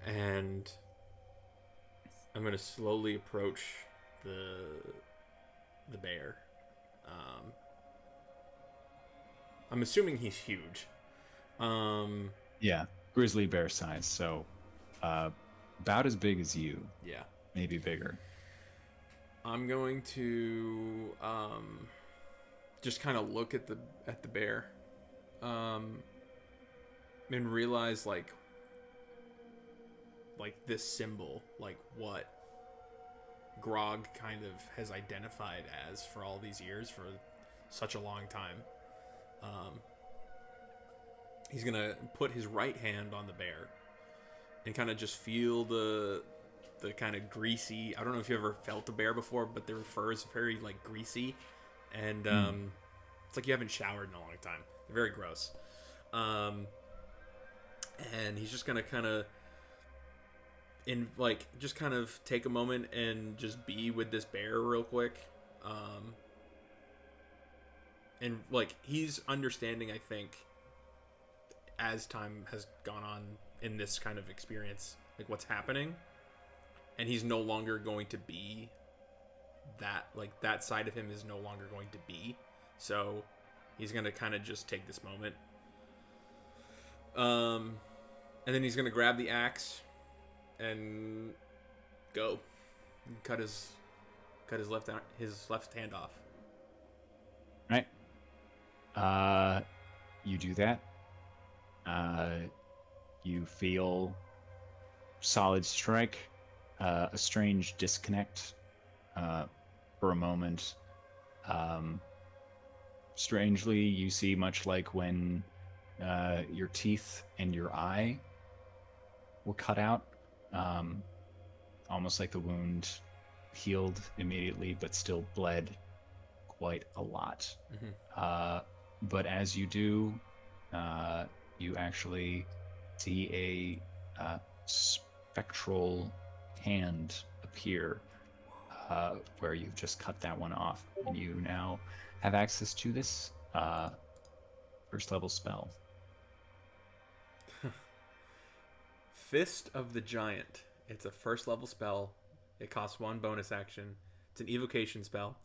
And I'm going to slowly approach the bear. I'm assuming he's huge. Yeah, grizzly bear size, so about as big as you. Yeah. Maybe bigger. I'm going to just kind of look at the bear, and realize like this symbol, like what Grog kind of has identified as for all these years, for such a long time. He's gonna put his right hand on the bear and kind of just feel the kind of greasy. I don't know if you ever felt a bear before, but their fur is very like greasy, and it's like you haven't showered in a long time. They're very gross. And he's just gonna kind of just kind of take a moment and just be with this bear real quick. And like he's understanding, I think, as time has gone on in this kind of experience, like what's happening, and he's no longer going to be that, like that side of him is no longer going to be. So he's gonna kind of just take this moment, and then he's gonna grab the axe and go and cut his left hand off. Right. You do that. You feel solid strike, a strange disconnect for a moment. Strangely, you see much like when your teeth and your eye were cut out, almost like the wound healed immediately but still bled quite a lot. But as you do, you actually see a spectral hand appear where you've just cut that one off, and you now have access to this first level spell. Fist of the Giant. It's a first level spell. It costs 1 bonus action. It's an evocation spell.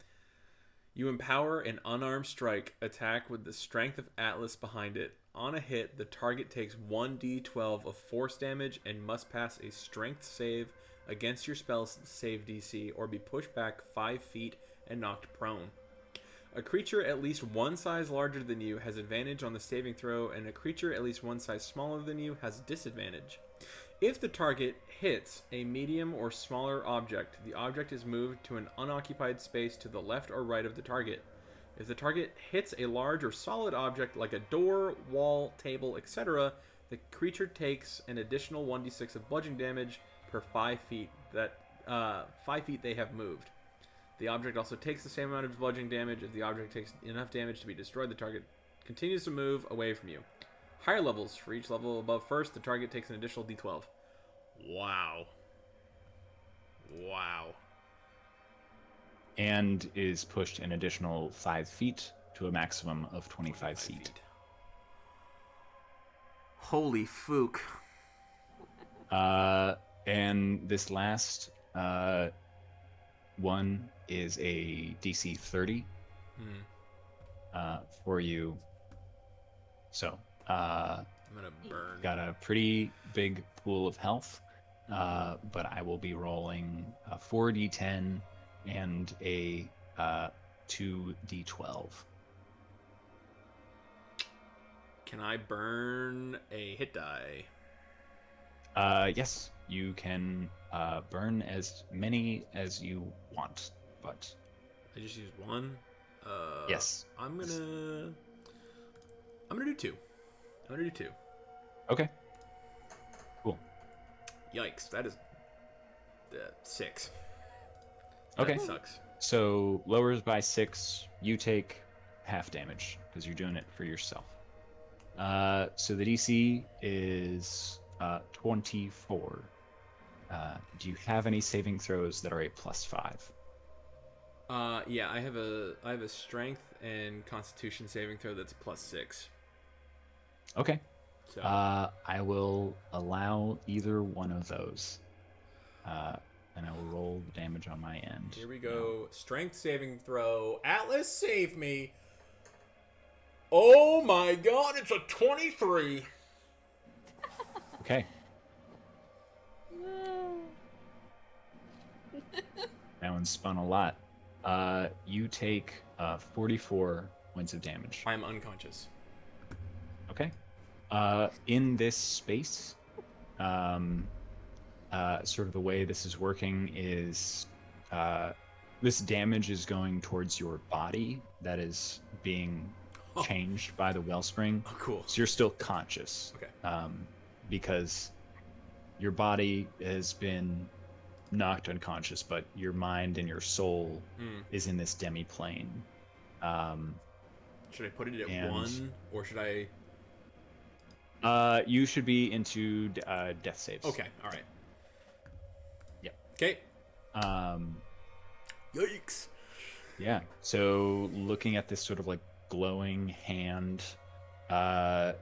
You empower an unarmed strike attack with the strength of Atlas behind it. On a hit, the target takes 1d12 of force damage and must pass a strength save against your spell save DC or be pushed back 5 feet and knocked prone. A creature at least one size larger than you has advantage on the saving throw, and a creature at least one size smaller than you has disadvantage. If the target hits a medium or smaller object, the object is moved to an unoccupied space to the left or right of the target. If the target hits a large or solid object like a door, wall, table, etc., the creature takes an additional 1d6 of bludgeoning damage per 5 feet that 5 feet they have moved. The object also takes the same amount of bludgeoning damage. If the object takes enough damage to be destroyed, the target continues to move away from you. Higher levels. For each level above first, the target takes an additional d12. Wow. And is pushed an additional 5 feet to a maximum of 25 feet. Holy fook. And this last one is a DC 30 for you. So, I'm gonna burn. got a pretty big pool of health, but I will be rolling a 4d10 and a 2d12. Can I burn a hit die? Yes, you can burn as many as you want, but I just used one. yes, I'm gonna do 2. I'm gonna do 2. okay, cool. Yikes! That is 6. Okay, That sucks. so lowers by 6. You take half damage because you're doing it for yourself. So the DC is 24. Do you have any saving throws that are a +5? Yeah, I have a strength and constitution saving throw that's +6. Okay. So I will allow either one of those. And I will roll the damage on my end. here we go. Strength saving throw. Atlas, save me. Oh my god, it's a 23. Okay. That one spun a lot. You take 44 points of damage. I'm unconscious. Okay. In this space, sort of the way this is working is this damage is going towards your body that is being changed by the Wellspring. Oh, cool. So you're still conscious. Okay. Because your body has been knocked unconscious, but your mind and your soul is in this demi-plane. Should I put it at 1, or should I... You should be into death saves. Okay, all right. Yep. Okay. Yikes. Yeah. So looking at this sort of like glowing hand, what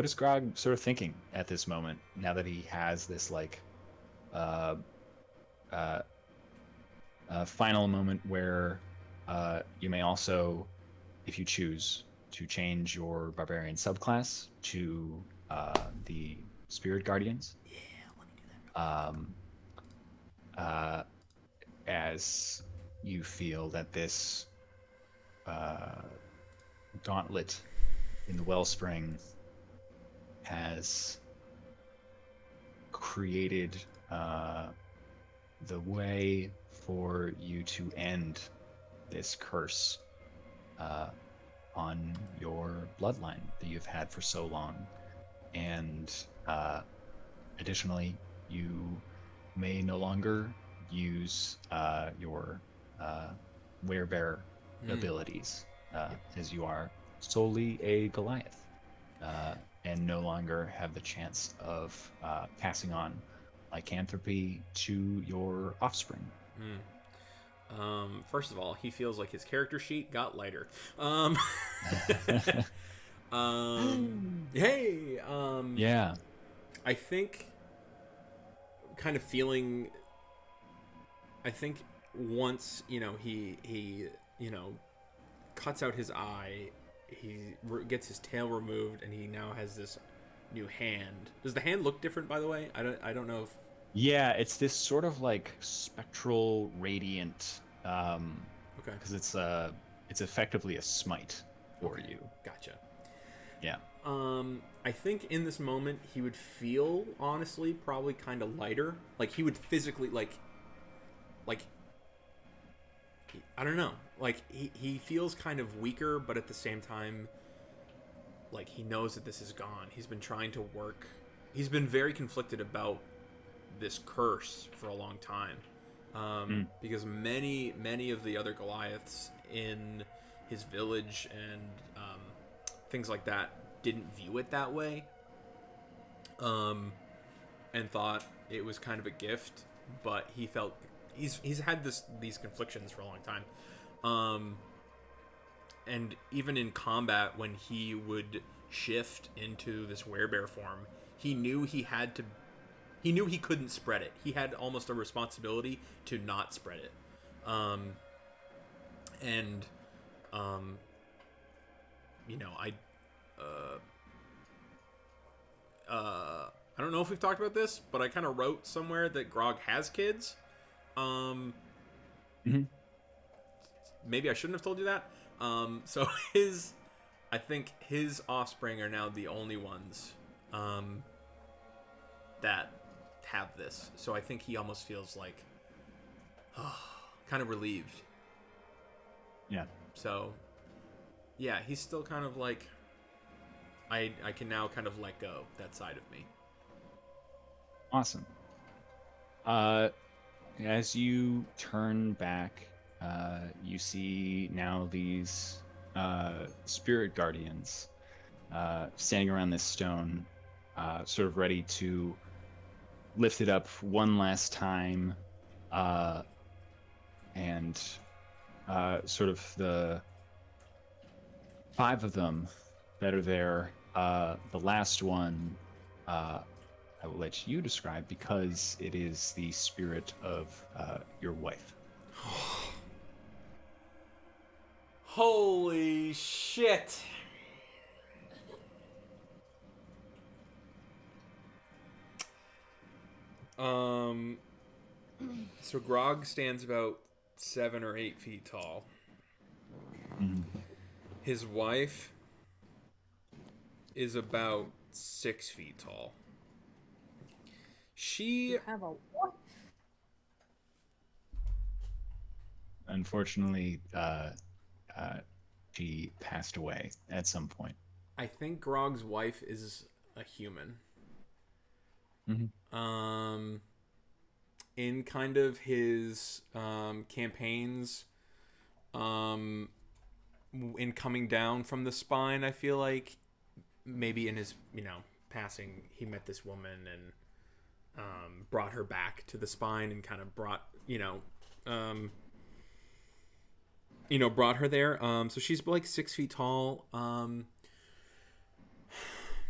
is Grog sort of thinking at this moment now that he has this like final moment where you may also, if you choose, to change your barbarian subclass to the Spirit Guardians. Yeah, let me do that. As you feel that this gauntlet in the Wellspring has created the way for you to end this curse on your bloodline that you've had for so long. And additionally, you may no longer use your werebearer abilities, as you are solely a Goliath, and no longer have the chance of passing on lycanthropy to your offspring. First of all, he feels like his character sheet got lighter. Hey. Yeah. I think, kind of feeling. I think once he cuts out his eye, he gets his tail removed, and he now has this new hand. Does the hand look different, by the way? I don't know if... Yeah, it's this sort of like spectral radiant, okay, because it's effectively a smite for you. Gotcha. Yeah. I think in this moment he would feel, honestly, probably kind of lighter. Like he would physically like I don't know. Like he feels kind of weaker, but at the same time, like he knows that this is gone. He's been trying to work. He's been very conflicted about this curse for a long time, because many of the other Goliaths in his village and things like that didn't view it that way, and thought it was kind of a gift. But he felt he's had these conflictions for a long time, and even in combat, when he would shift into this werebear form, he knew he couldn't spread it. He had almost a responsibility to not spread it. I don't know if we've talked about this, but I kind of wrote somewhere that Grog has kids. Maybe I shouldn't have told you that. So I think his offspring are now the only ones that have this. So I think he almost feels like kind of relieved. Yeah. So yeah, he's still kind of like, I can now kind of let go that side of me. Awesome. As you turn back, you see now these spirit guardians standing around this stone, sort of ready to lift it up one last time, and sort of the 5 of them that are there. The last one, I will let you describe, because it is the spirit of your wife. Holy shit. So Grog stands about 7 or 8 feet tall. His wife is about 6 feet tall. She You have a what? unfortunately, she passed away at some point. I think Grog's wife is a human. Mm-hmm. In kind of his campaigns, in coming down from the spine, I feel like maybe in his passing, he met this woman and brought her back to the spine and kind of brought brought her there. So she's like 6 feet tall.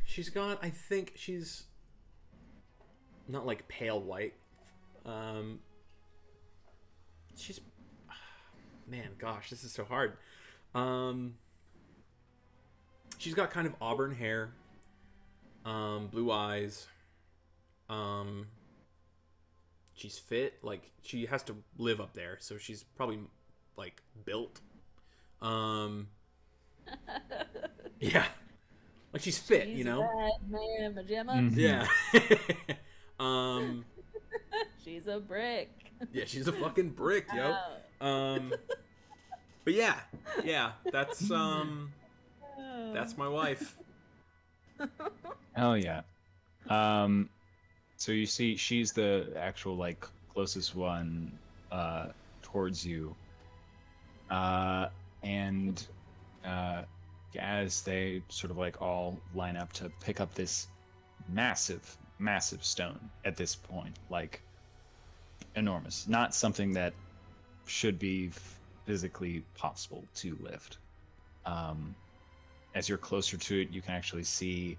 She's got, I think she's not like pale white. She's, man, gosh, this is so hard. She's got kind of auburn hair, blue eyes. She's fit, like she has to live up there, so she's probably like built. Yeah, like she's fit, She's a Batman pajama. Mm-hmm. Yeah. She's a brick. Yeah, she's a fucking brick, yo. But yeah, that's my wife. Hell yeah. So you see, she's the actual like closest one towards you, and as they sort of like all line up to pick up this massive stone at this point, like enormous, not something that should be physically possible to lift. As you're closer to it, you can actually see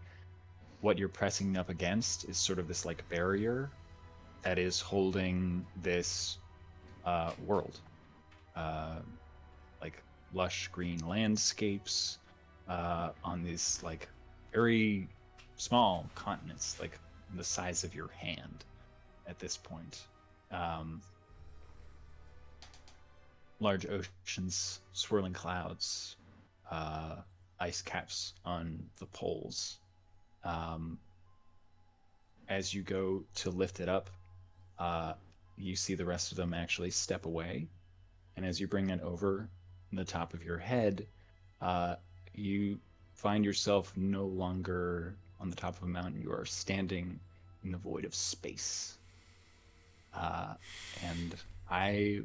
what you're pressing up against is sort of this like barrier that is holding this world, like lush green landscapes on these like very small continents, like the size of your hand at this point. Large oceans, swirling clouds, ice caps on the poles. As you go to lift it up, you see the rest of them actually step away. And as you bring it over the top of your head, you find yourself no longer on the top of a mountain. You are standing in the void of space. And I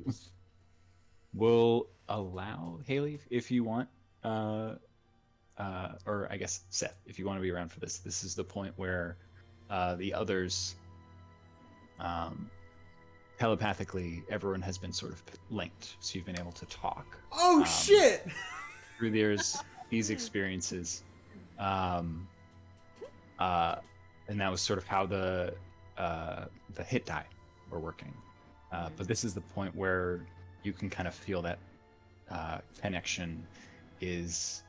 will allow Haley, if you want, or I guess Seth, if you want to be around for this. This is the point where the others, telepathically, everyone has been sort of linked, so you've been able to talk. Oh shit! Through these experiences, and that was sort of how the hit die were working. But this is the point where you can kind of feel that connection is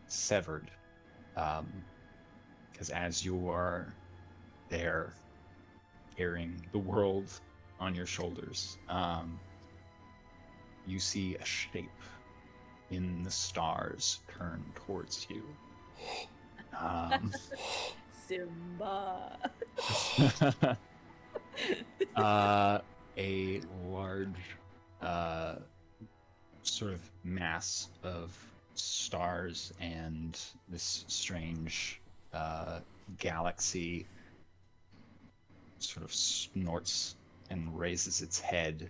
severed, because as you are there carrying the world on your shoulders, you see a shape in the stars turn towards you. Simba. A large sort of mass of stars and this strange galaxy sort of snorts and raises its head,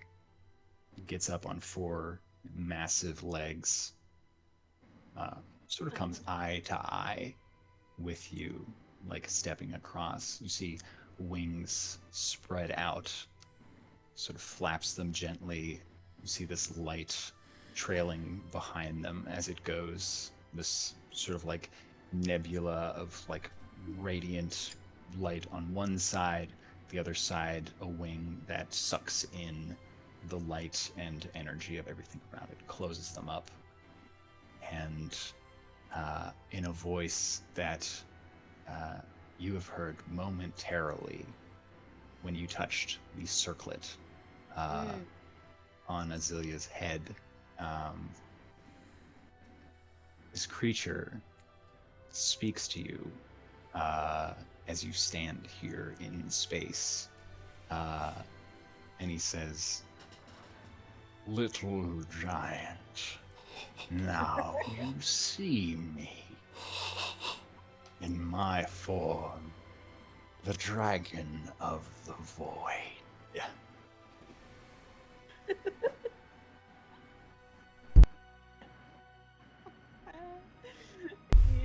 gets up on four massive legs, sort of comes eye to eye with you, like stepping across. You see wings spread out, sort of flaps them gently. You see this light trailing behind them as it goes, this sort of like nebula of like radiant light on one side, the other side a wing that sucks in the light and energy of everything around it, closes them up, and in a voice that you have heard momentarily when you touched the circlet on Azilia's head, this creature speaks to you as you stand here in space, and he says, Little giant, now you see me. In my form, the dragon of the void.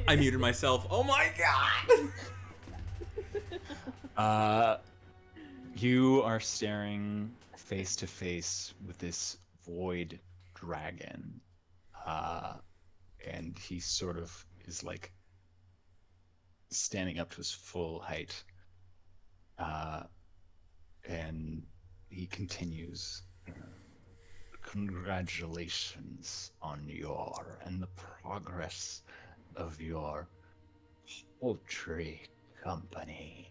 I muted myself. Oh my god! You are staring face to face with this void dragon. And he sort of is like standing up to his full height. And he continues. Congratulations on the progress of your poultry company.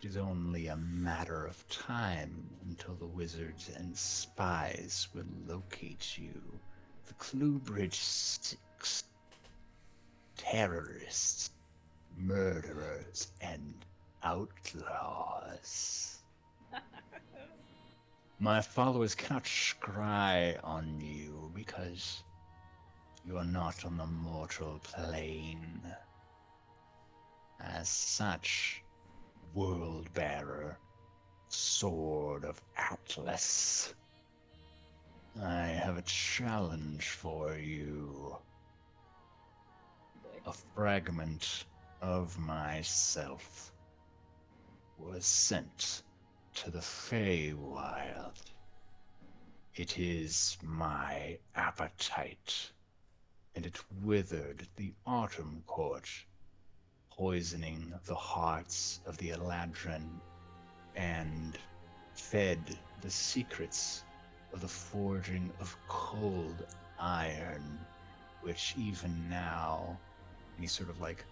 It is only a matter of time until the wizards and spies will locate you. The Cluebridge 6 terrorists, murderers, and outlaws. My followers cannot scry on you because you are not on the mortal plane. As such, World Bearer, Sword of Atlas, I have a challenge for you. A fragment of myself was sent to the Feywild. It is my appetite, and it withered the Autumn Court, poisoning the hearts of the Eladrin, and fed the secrets of the forging of cold iron, which even now, and he sort of like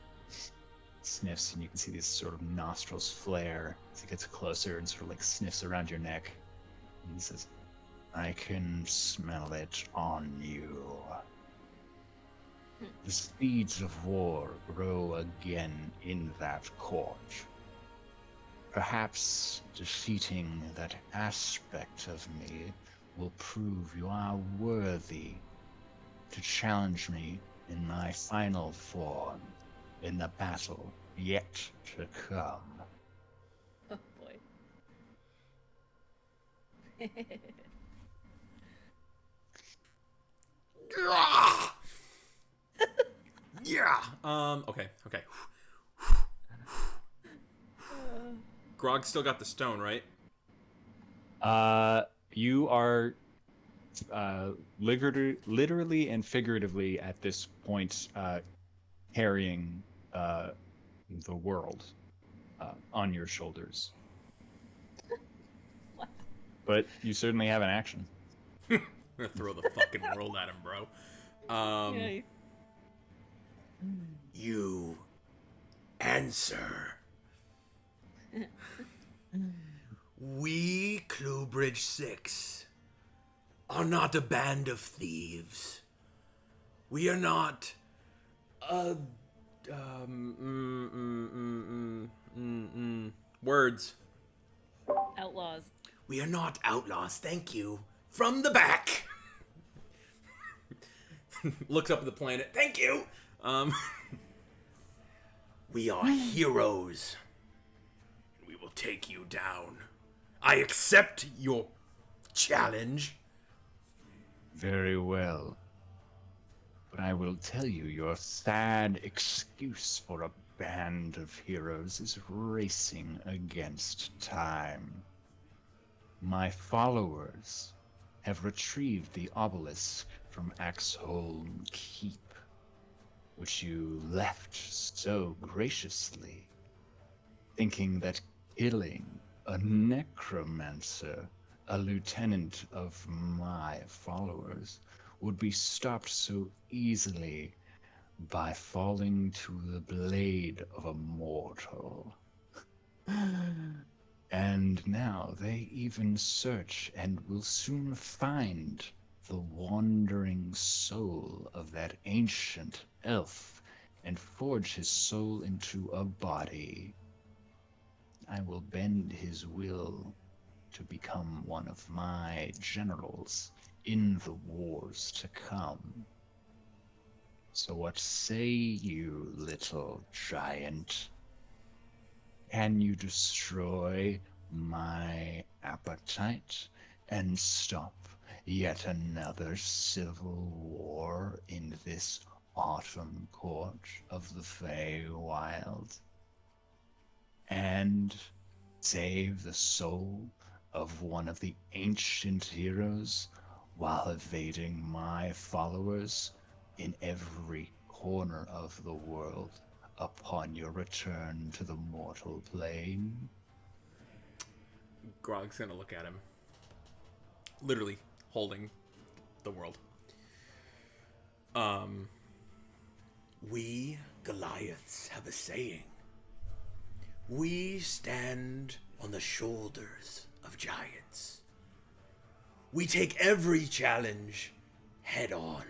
sniffs, and you can see these sort of nostrils flare as he gets closer and sort of like sniffs around your neck. And he says, I can smell it on you. The seeds of war grow again in that court. Perhaps defeating that aspect of me will prove you are worthy to challenge me in my final form in the battle yet to come. Oh boy. Yeah. Okay. Grog still got the stone, right? You are literally and figuratively at this point carrying the world on your shoulders. What? But you certainly have an action. I'm gonna throw the fucking world at him, bro. Yeah. You answer. We, Cluebridge 6, are not a band of thieves. We are not words. Outlaws. We are not outlaws, thank you. From the back. Looks up at the planet. Thank you. We are heroes. We will take you down. I accept your challenge. Very well. But I will tell you, your sad excuse for a band of heroes is racing against time. My followers have retrieved the obelisk from Axholm Keep, which you left so graciously, thinking that killing a necromancer, a lieutenant of my followers, would be stopped so easily by falling to the blade of a mortal. And now they even search and will soon find the wandering soul of that ancient elf and forge his soul into a body. I will bend his will to become one of my generals in the wars to come. So what say you, little giant? Can you destroy my appetite and stop yet another civil war in this autumn court of the Feywild? And save the soul of one of the ancient heroes while evading my followers in every corner of the world upon your return to the mortal plane? Grog's gonna look at him. Literally holding the world. We Goliaths have a saying. We stand on the shoulders of giants. We take every challenge head on.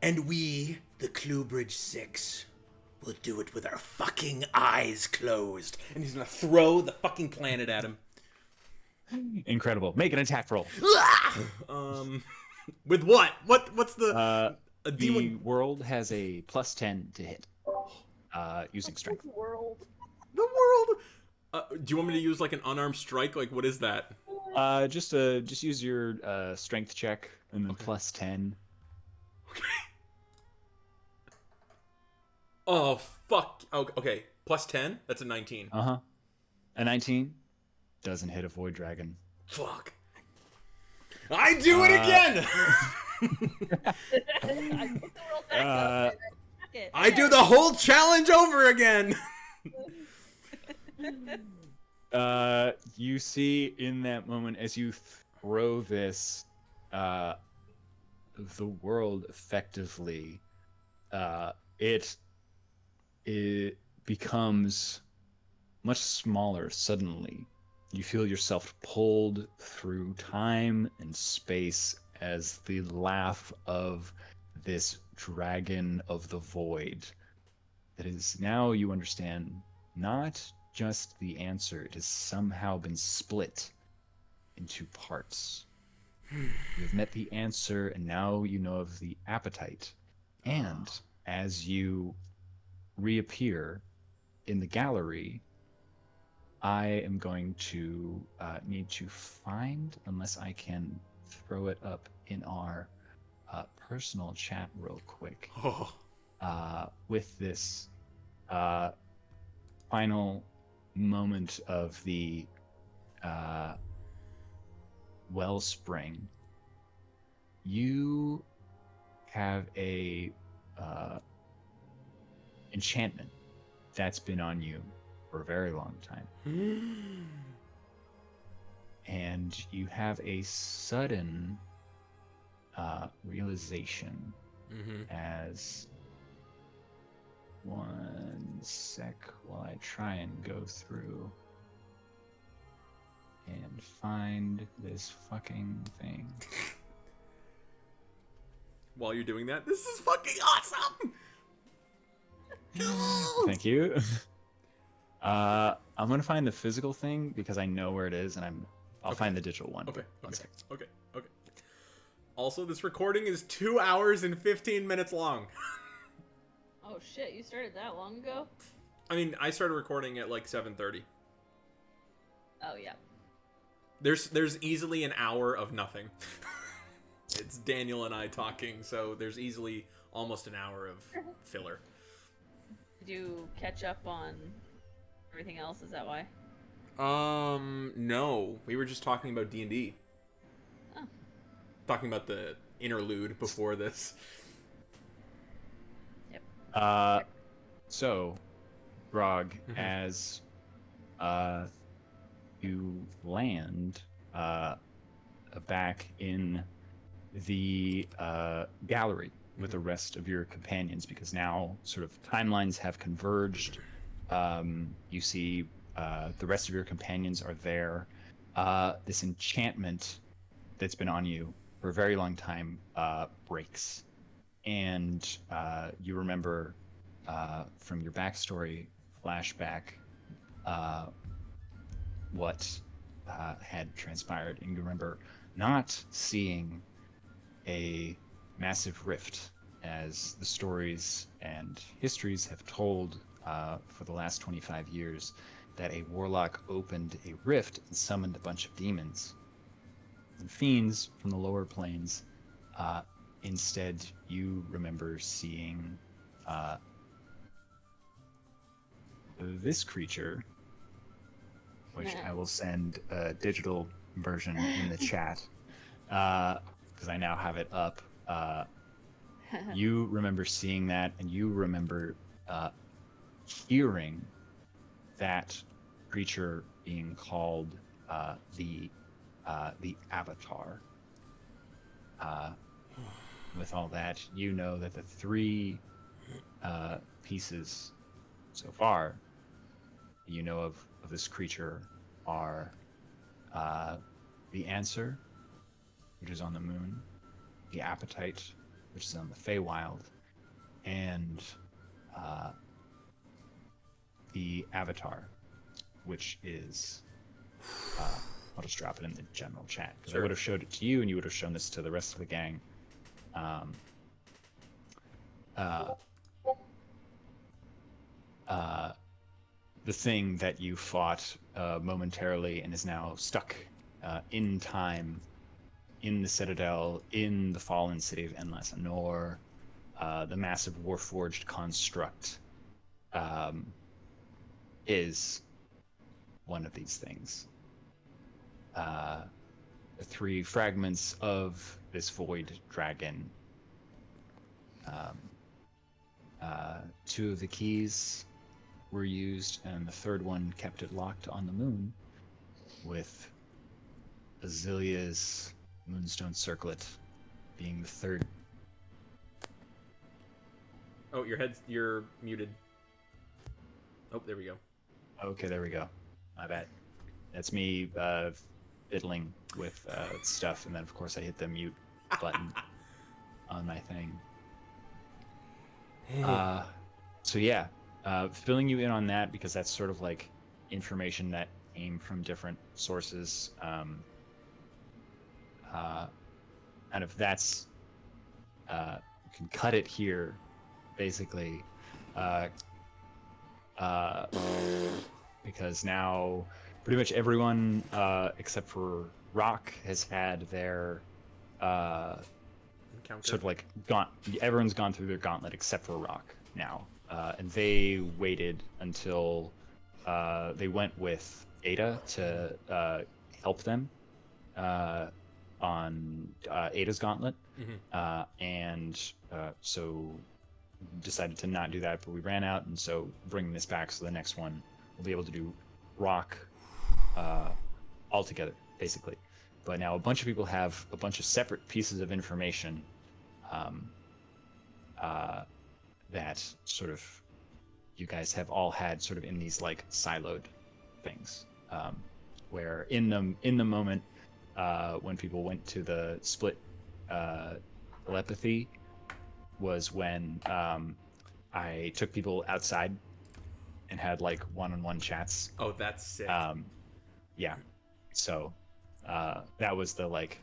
And we, the Cluebridge Six, will do it with our fucking eyes closed. And he's gonna throw the fucking planet at him. Incredible. Make an attack roll. With what? What's the a The D1? world has a +10 to hit. Using strength. World. The world. Do you want me to use like an unarmed strike? Like what is that? Just use your strength check and then +10. Oh fuck. Oh, okay. +10. That's a 19. A 19 doesn't hit a void dragon. Fuck. I do it again. I put the world back up. It. I do the whole challenge over again. You see in that moment as you throw this, the world effectively, it becomes much smaller suddenly. You feel yourself pulled through time and space as the laugh of this dragon of the void. That is, now you understand not just the answer, it has somehow been split into parts. You've met the answer, and now you know of the appetite. And as you reappear in the gallery, I am going to need to find, unless I can throw it up in our personal chat real quick, with this final moment of the Wellspring. You have a enchantment that's been on you for a very long time. And you have a sudden realization as... One sec while I try and go through and find this fucking thing. While you're doing that, this is fucking awesome! Thank you. I'm gonna find the physical thing because I know where it is, and I'll find the digital one. Okay. One sec. Okay. Also, this recording is 2 hours and 15 minutes long. Oh shit, you started that long ago? I mean, I started recording at like 7:30. Oh yeah. There's easily an hour of nothing. It's Daniel and I talking, so there's easily almost an hour of filler. Did you catch up on everything else? Is that why? No. We were just talking about D&D. Oh. Talking about the interlude before this. So, Grog, as you land back in the gallery with the rest of your companions, because now sort of timelines have converged. You see the rest of your companions are there. This enchantment that's been on you for a very long time breaks. And you remember from your backstory flashback what had transpired, and you remember not seeing a massive rift, as the stories and histories have told for the last 25 years that a warlock opened a rift and summoned a bunch of demons and fiends from the lower planes. Instead, you remember seeing this creature, which I will send a digital version in the chat because I now have it up. You remember seeing that, and you remember hearing that creature being called the Avatar. With all that, you know that the three pieces so far you know of this creature are the Answer, which is on the moon, the Appetite, which is on the Feywild, and the Avatar, which is I'll just drop it in the general chat because I would have showed it to you and you would have shown this to the rest of the gang. The thing that you fought momentarily and is now stuck in time in the Citadel, in the fallen city of Endless Anor, the massive Warforged construct is one of these things. The three fragments of this void dragon. Two of the keys were used, and the third one kept it locked on the moon with Azilia's Moonstone Circlet being the third. Oh, you're muted. Oh, there we go. Okay, there we go. My bad. That's me fiddling with stuff, and then of course I hit the mute button on my thing. So yeah, filling you in on that because that's sort of like information that came from different sources. And if that's, you can cut it here, basically, because now pretty much everyone except for Rock has had their sort of like everyone's gone through their gauntlet except for Rock now, and they waited until they went with Ada to help them on Ada's gauntlet, and so decided to not do that, but we ran out, and so bringing this back, so the next one we'll be able to do Rock all together, basically. But now a bunch of people have a bunch of separate pieces of information that sort of you guys have all had sort of in these like siloed things, where in the moment when people went to the split telepathy was when I took people outside and had like one-on-one chats. Oh, that's sick. Yeah. So that was the like,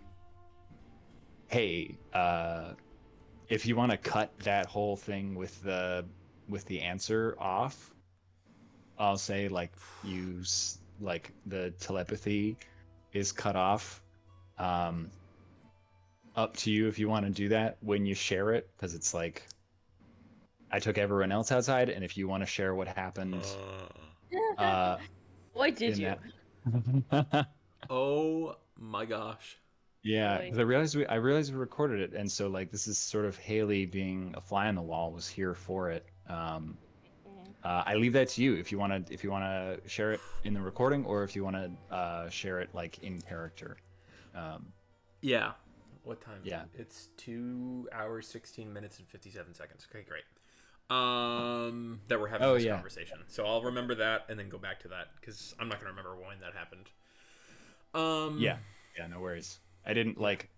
hey, if you want to cut that whole thing with the Answer off, I'll say like use like the telepathy is cut off. Up to you if you want to do that when you share it, because it's like I took everyone else outside, and if you want to share what happened, Why did you? Oh my gosh. Yeah, because I realized we recorded it, and so like this is sort of Haley being a fly on the wall was here for it. I leave that to you if you want to share it in the recording, or if you want to share it like in character. Yeah. What time? Yeah. It's 2 hours, 16 minutes, and 57 seconds. Okay, great. That we're having this conversation. So I'll remember that and then go back to that because I'm not going to remember when that happened. Yeah, no worries. I didn't like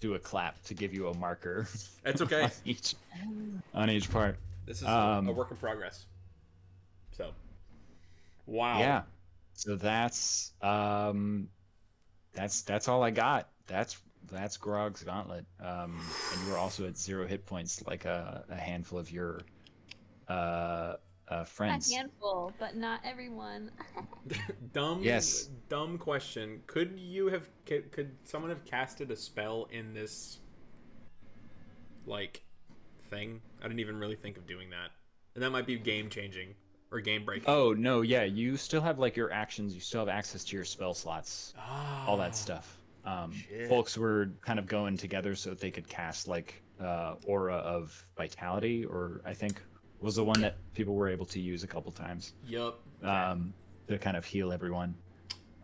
do a clap to give you a marker. That's okay. on each part. This is a work in progress. So, wow. Yeah. So that's that's all I got. That's Grog's gauntlet. And you were also at 0 hit points, like a handful of your friends. A handful, but not everyone. Yes. Dumb question. Could someone have casted a spell in this like thing? I didn't even really think of doing that. And that might be game changing or game breaking. Oh no, yeah, you still have like your actions. You still have access to your spell slots, all that stuff. Shit. Folks were kind of going together so that they could cast like Aura of Vitality, or I think was the one that people were able to use a couple times. Yup. To kind of heal everyone.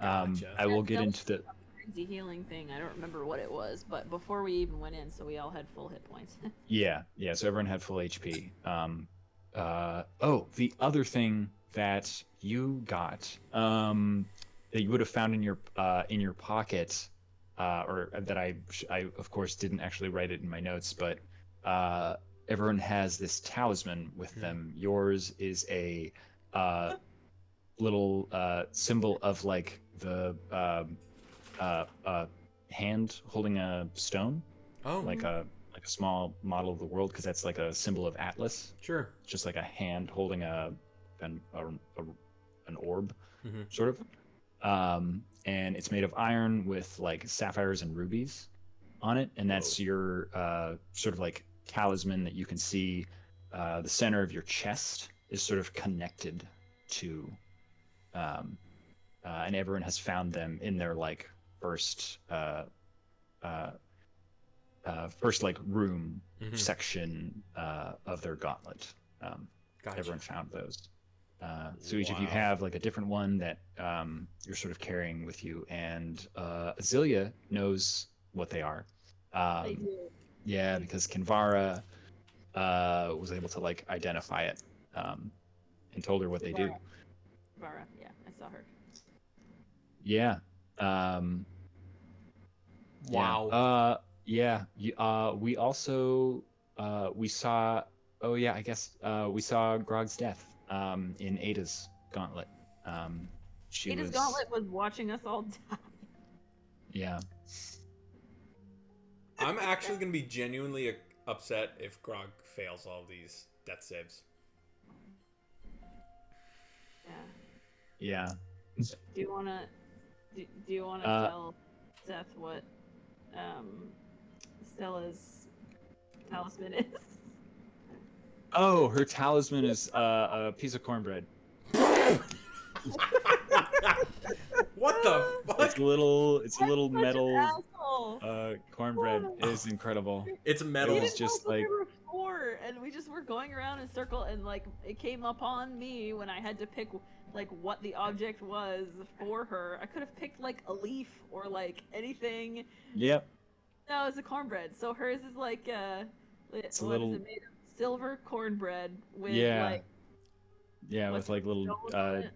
Gotcha. I will get into the. Crazy healing thing. I don't remember what it was, but before we even went in, so we all had full hit points. Yeah. So everyone had full HP. The other thing that you got, that you would have found in your pocket, or that I of course didn't actually write it in my notes, but everyone has this talisman with them. Yours is a little symbol of like the hand holding a stone, Oh, like a small model of the world, because that's like a symbol of Atlas. sure. Just like a hand holding an orb, Mm-hmm. sort of. And it's made of iron with like sapphires and rubies on it, and that's your sort of like talisman that you can see. The center of your chest is sort of connected to, and everyone has found them in their like first like room section of their gauntlet. Gotcha. Everyone found those. So each of you have like a different one that you're sort of carrying with you, and Azealia knows what they are. They do. Yeah, because Kinvara was able to like identify it, and told her what they do. Vara, yeah, I saw her. Yeah. Wow. We also we saw. Oh yeah, I guess we saw Grog's death in Ada's gauntlet. Ada's gauntlet was watching us all die. Yeah. I'm actually gonna be genuinely upset if Grog fails all these death saves. Yeah. Yeah. Do you wanna tell Seth what Stella's talisman is? Oh, her talisman is a piece of cornbread. What the fuck? It's a little Such an metal asshole. cornbread. It is incredible. It's metal. We It was didn't just know what like- there were four, and we just were going around in a circle, and like it came upon me when I had to pick like what the object was for her. I could have picked like a leaf or like anything. Yep. No, it's a cornbread. So hers is like It's a what little- is it made of? Silver cornbread with Yeah. like Yeah, what's with like little stones on it?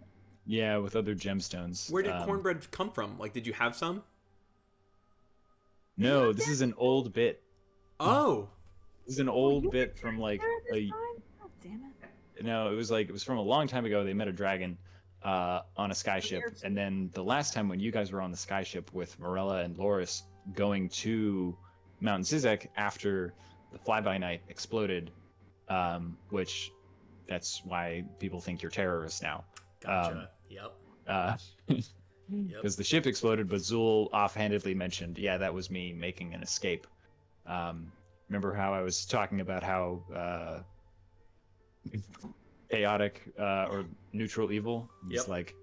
yeah, with other gemstones. Where did cornbread come from? Like, did you have some? No, this is an old bit. Oh. This is an old bit from like There this a time? God damn it. no, it was from a long time ago. They met a dragon on a skyship, and then the last time when you guys were on the skyship with Morella and Loris going to Mount Zizek after the flyby night exploded, which that's why people think you're terrorists now. Gotcha. Yep. Because the ship exploded, but Zul offhandedly mentioned, yeah, that was me making an escape. Remember how I was talking about how chaotic or neutral evil? He's Yep. like,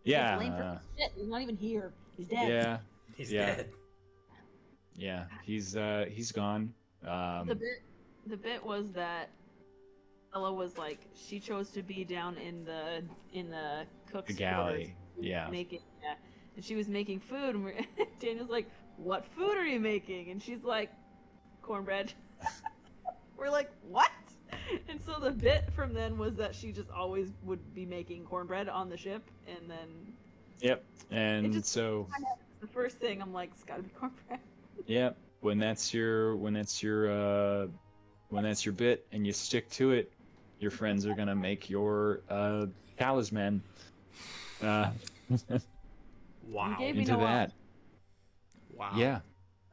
Get blamed for yeah, shit. He's not even here. He's dead. yeah, He's Yeah. dead. yeah. He's gone. The bit was that Ella was like she chose to be down in the cook's The galley. Yeah. making and she was making food and Daniel's like, what food are you making? And she's like, cornbread. We're like, what? And so the bit from then was that she just always would be making cornbread on the ship, and then Yep. And just- so the first thing I'm like, it's gotta be cornbread. yep. When that's your bit and you stick to it, your friends are gonna make your talisman Wow. You gave me into no that. Wow. Yeah.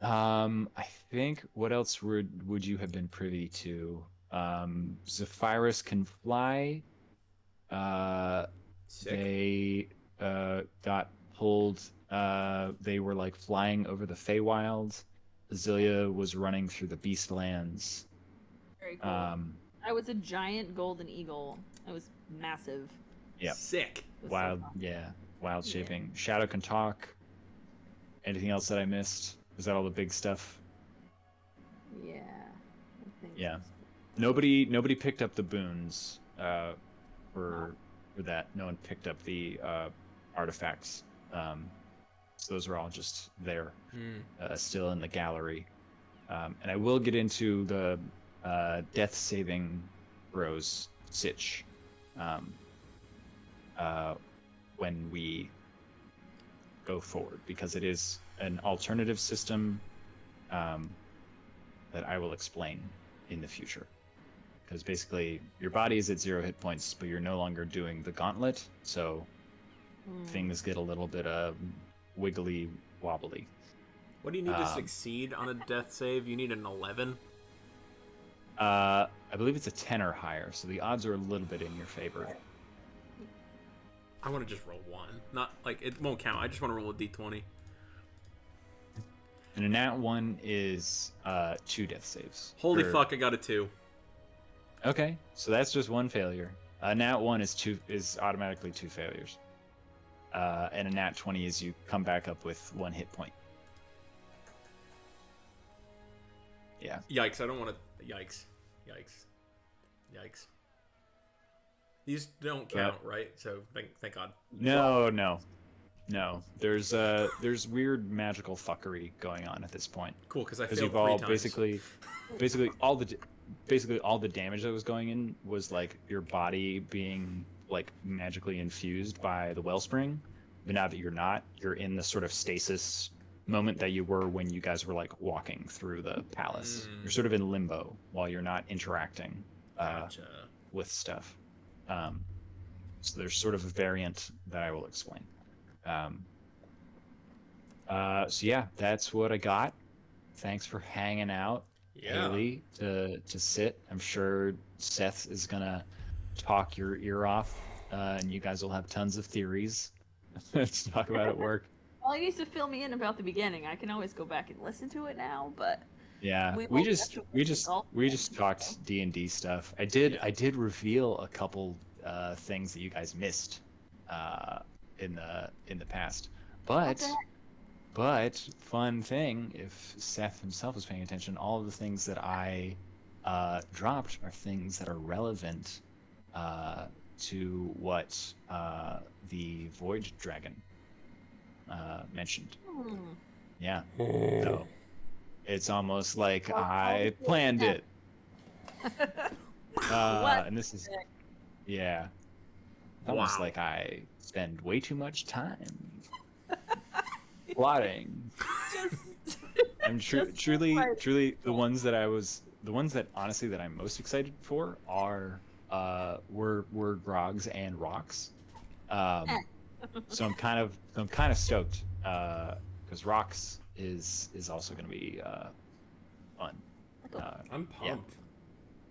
I think what else would you have been privy to? Zephyrus can fly. Uh, Sick. they got pulled. They were like flying over the Feywild. Azilea was running through the Beastlands. Very cool. Um, I was a giant golden eagle. It was massive. yeah, Sick. It was so wild. fun. Yeah, wild Yeah. shaping. Shadow can talk. Anything else that I missed? Is that all the big stuff? Yeah. I think Yeah. so. Nobody picked up the boons for that. No one picked up the artifacts. So those are all just there, still in the gallery. And I will get into the death saving throws sitch um, when we go forward, because it is an alternative system that I will explain in the future. Because basically, your body is at 0 hit points, but you're no longer doing the gauntlet, so things get a little bit wiggly wobbly. What do you need to succeed on a death save? You need an 11. I believe it's a 10 or higher, so the odds are a little bit in your favor. I want to just roll 1. Not like it won't count. I just want to roll a d20. And a nat 1 is 2 death saves. Holy fuck! I got a 2. Okay, so that's just 1 failure. A nat 1 is automatically 2 failures. And a nat 20 is you come back up with 1 hit point. Yeah. Yikes! I don't want to. Yikes! Yikes! Yikes! These don't count, right? So thank God. No. There's weird magical fuckery going on at this point. Cool, because I Because failed you've all 3 times. basically all the damage that was going in was like your body being like magically infused by the Wellspring. But now that you're not, you're in the sort of stasis moment that you were when you guys were like walking through the palace. You're sort of in limbo while you're not interacting Gotcha. with stuff. So there's sort of a variant that I will explain. So yeah, that's what I got. Thanks for hanging out, Yeah. Haley, to sit. I'm sure Seth is gonna talk your ear off, and you guys will have tons of theories to talk about at work. Well, he needs to fill me in about the beginning. I can always go back and listen to it now, but Yeah, We we won't just get to we it just all. we just talked D&D stuff. I did reveal a couple things that you guys missed in the past, but fun thing, if Seth himself was paying attention, all of the things that I dropped are things that are relevant to what the Void Dragon mentioned. Yeah. So it's almost like I planned it. What? And this is, yeah. It's almost Wow. like I spend way too much time plotting. I'm truly the ones that honestly that I'm most excited for are were Grogs and Rocks. So I'm kind of stoked because Rocks is also going to be fun. I'm pumped. Yeah.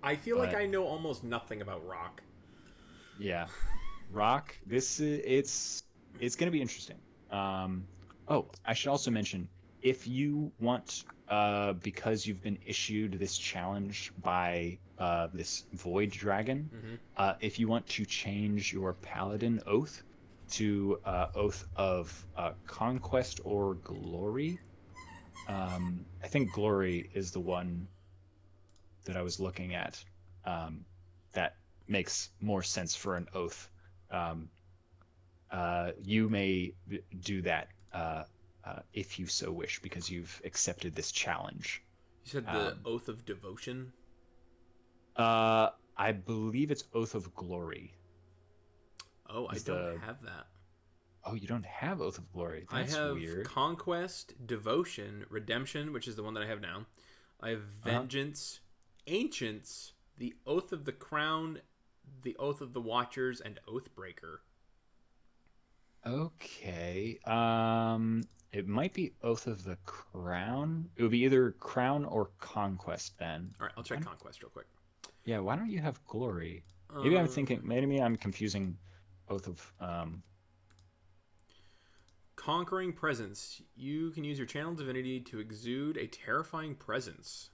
I feel like But- I know almost nothing about Rock. Yeah, Rock. It's going to be interesting. Oh, I should also mention, if you want, because you've been issued this challenge by this Void Dragon, if you want to change your Paladin oath to Oath of Conquest or Glory, I think Glory is the one that I was looking at. That makes more sense for an oath. You may do that if you so wish, because you've accepted this challenge. You said the Oath of Devotion? I believe it's Oath of Glory. Oh, I Is don't have that. Oh, you don't have Oath of Glory. That's I have weird. Conquest, Devotion, Redemption, which is the one that I have now. I have Vengeance, Ancients, the Oath of the Crown, the Oath of the Watchers, and Oathbreaker. Okay. It might be Oath of the Crown. It would be either Crown or Conquest then. All right, I'll check Conquest real quick. Yeah, why don't you have Glory? Maybe I'm thinking. Maybe I'm confusing Oath of. Conquering Presence. You can use your channel divinity to exude a terrifying presence.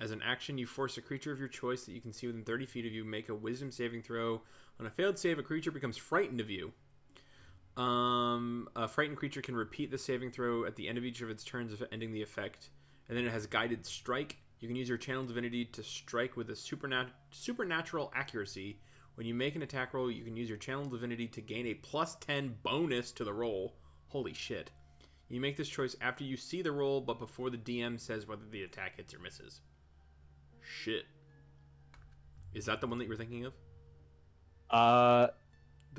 As an action, you force a creature of your choice that you can see within 30 feet of you make a Wisdom saving throw. On a failed save, a creature becomes frightened of you. A frightened creature can repeat the saving throw at the end of each of its turns, ending the effect. And then it has Guided Strike. You can use your channel divinity to strike with a supernatural accuracy. When you make an attack roll, you can use your channel divinity to gain a +10 bonus to the roll. Holy shit. You make this choice after you see the roll, but before the DM says whether the attack hits or misses. Shit. Is that the one that you were thinking of?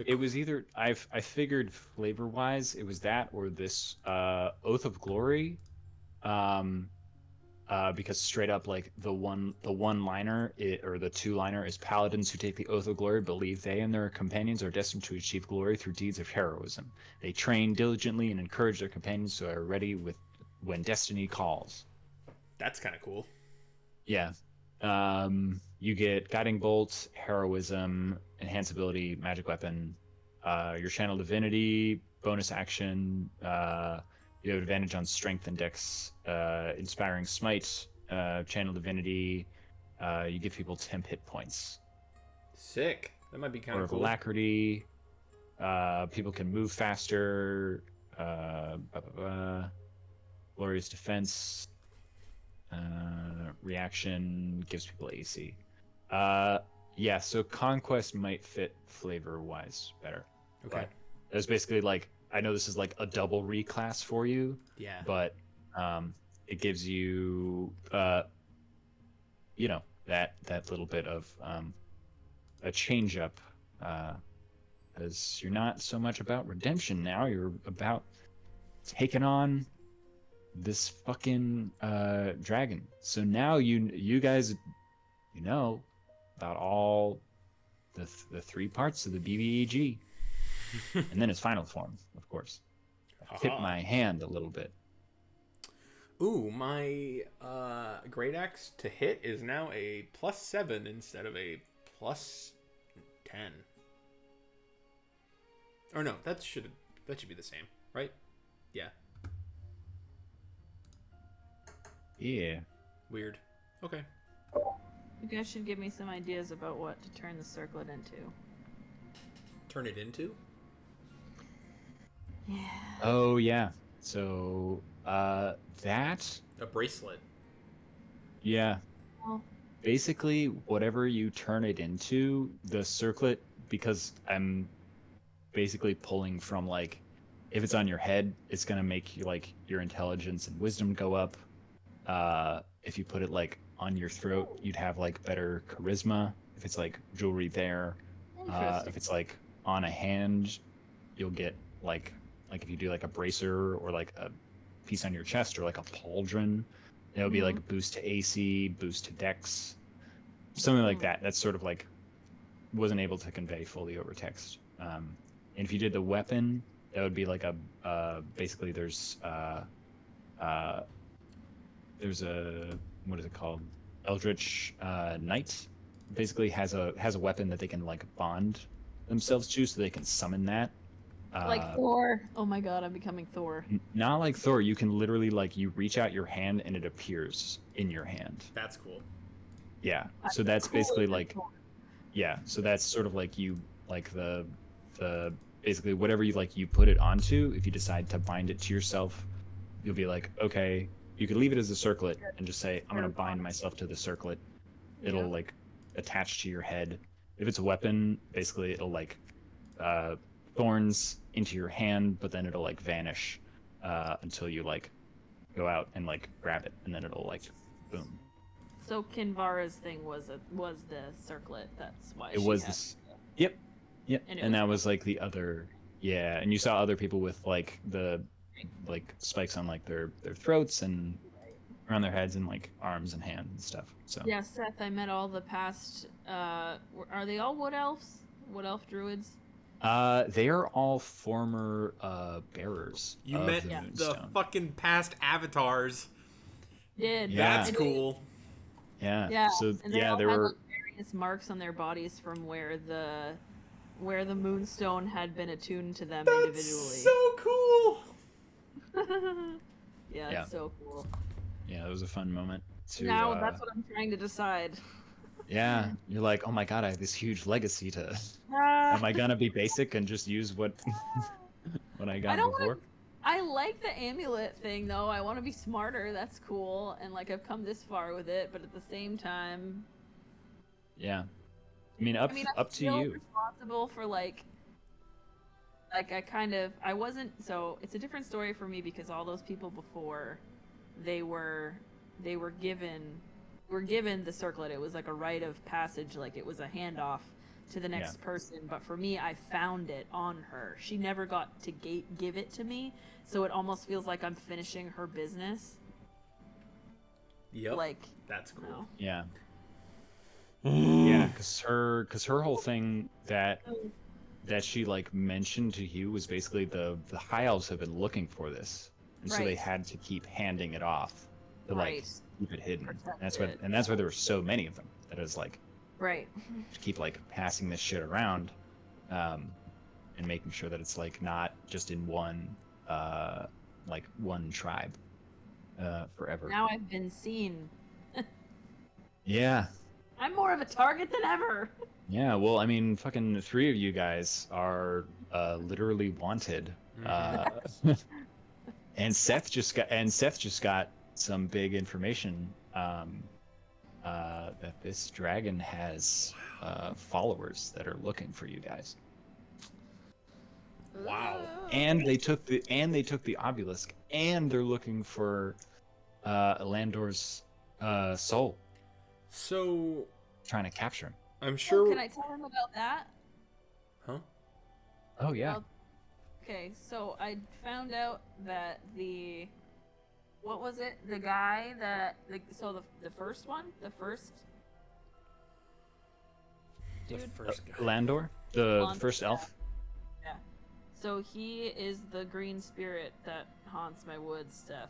It was either I figured flavor wise it was that or this Oath of Glory, because straight up like the one liner or the two liner is paladins who take the Oath of Glory believe they and their companions are destined to achieve glory through deeds of heroism. They train diligently and encourage their companions so are ready when destiny calls. That's kind of cool. Yeah. You get Guiding Bolt, Heroism, Enhance Ability, Magic Weapon, your Channel Divinity, bonus action, you have advantage on Strength and Dex, Inspiring Smite, Channel Divinity, you give people temp hit points. Sick. That might be kind of cool. Alacrity, people can move faster, Glorious Defense, reaction gives people AC. Yeah, so Conquest might fit flavor wise better. Okay. It's basically like, I know this is like a double reclass for you. Yeah. But it gives you that little bit of a change up, because you're not so much about redemption now, you're about taking on this fucking dragon. So now you guys know about all the three parts of the BBEG, and then its final form, of course. Tip my hand a little bit. Ooh, my Great Axe to hit is now a +7 instead of a +10. Or no, that should be the same, right? Yeah. Yeah. Weird. Okay. You guys should give me some ideas about what to turn the circlet into. Turn it into? Yeah. Oh yeah. So that. A bracelet. Yeah. Well, Basically, whatever you turn it into, the circlet, because I'm basically pulling from like, if it's on your head, it's gonna make you like your intelligence and wisdom go up. If you put it like on your throat, you'd have like better charisma. If it's like jewelry there, if it's like on a hand, you'll get like if you do like a bracer or like a piece on your chest or like a pauldron, it'll be like a boost to AC, boost to Dex, something like that. That's sort of like wasn't able to convey fully over text. And if you did the weapon, that would be like a basically there's a what is it called? Eldritch Knight basically has a weapon that they can like bond themselves to, so they can summon that. Like Thor. Oh my god, I'm becoming Thor. Not like Thor. You can literally like you reach out your hand and it appears in your hand. That's cool. Yeah. So that's basically like, yeah. So that's sort of like you like the basically whatever you like you put it onto. If you decide to bind it to yourself, you'll be like, okay. You could leave it as a circlet and just say, I'm gonna bind myself to the circlet. It'll like attach to your head. If it's a weapon, basically it'll like thorns into your hand, but then it'll like vanish until you like go out and like grab it, and then it'll like boom. So Kinvara's thing was the circlet. That's why it was this. Yep. And that was like the other. Yeah, and you saw other people with like the like spikes on like their throats and around their heads and like arms and hands and stuff. So yeah, Seth, I met all the past. Are they all wood elves? Wood elf druids? They are all former bearers You of met the Yeah. the Moonstone. fucking past avatars. Did. Yeah. That's And cool. Yeah. Yeah, So and they yeah, all there had were. like various marks on their bodies from where the moonstone had been attuned to them That's individually. so cool. Yeah, Yeah. it's so cool. Yeah, it was a fun moment to. Now that's what I'm trying to decide. Yeah, you're like, oh my god, I have this huge legacy to. Ah, Am I gonna be basic and just use what what I I got don't before? want. I like the amulet thing though. I want to be smarter. That's cool, and like I've come this far with it. But at the same time, Yeah. I mean, I up mean, I up to feel you. responsible for I wasn't. So it's a different story for me because all those people before, they were given the circlet. It was like a rite of passage, like it was a handoff to the next person. But for me, I found it on her. She never got to give it to me, so it almost feels like I'm finishing her business. Yep. Like That's cool. no. Yeah. Yeah, because her whole thing that she like mentioned to you was basically the high elves have been looking for this, and so they Right. had to keep handing it off to like Right. keep it hidden. Protect That's it. and that's why there were so many of them. That it was like Right. to keep like passing this shit around, and making sure that it's like not just in one one tribe forever. Now I've been seen. Yeah. I'm more of a target than ever. Yeah, well, I mean, fucking three of you guys are literally wanted. And Seth just got some big information that this dragon has followers that are looking for you guys. Wow. And they took the obelisk, and they're looking for Landor's soul, So trying to capture him. I'm Oh, sure. can I tell him about that? Huh? Oh yeah. Well, okay, so I found out that what was it? The guy that the first one, the first The dude. first guy. Landor, the Landor, first elf. Yeah. So he is the green spirit that haunts my woods, Steph.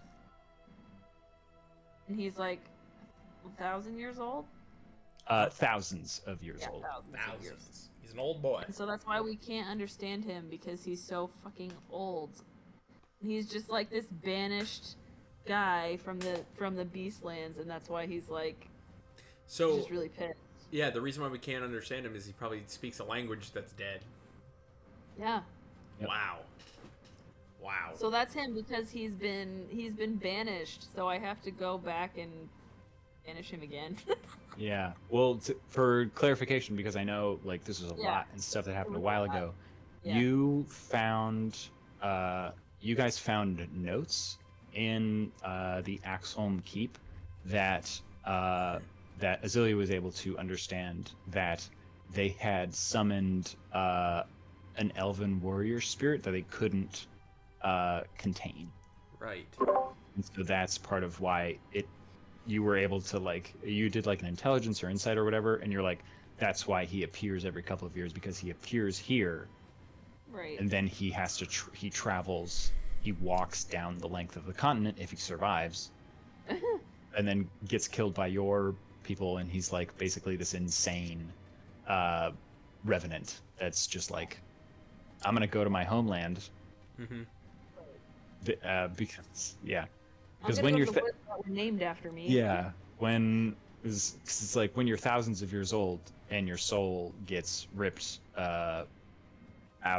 And he's like 1,000 years old. Thousands of years Yeah, old. thousands of years. Thousands. He's an old boy. And so that's why we can't understand him because he's so fucking old. He's just like this banished guy from the Beastlands, and that's why he's like So just really pissed. yeah, the reason why we can't understand him is he probably speaks a language that's dead. Yeah. Yep. Wow. Wow. So that's him because he's been banished. So I have to go back and banish him again. Yeah. Well, for clarification, because I know like this was a Yeah. lot and stuff that happened a while ago. Yeah. You guys found notes in the Axholm Keep that that Azilia was able to understand that they had summoned an elven warrior spirit that they couldn't contain. Right. And so that's part of why you were able to like you did like an intelligence or insight or whatever, and you're like, that's why he appears every couple of years, because he appears here, Right. and then he has to he travels, he walks down the length of the continent if he survives, and then gets killed by your people, and he's like basically this insane revenant that's just like, I'm gonna go to my homeland. Mm-hmm. Because yeah. I'm Because gonna when go you're to the woods that were named after me. yeah, when it's like when you're thousands of years old and your soul gets ripped out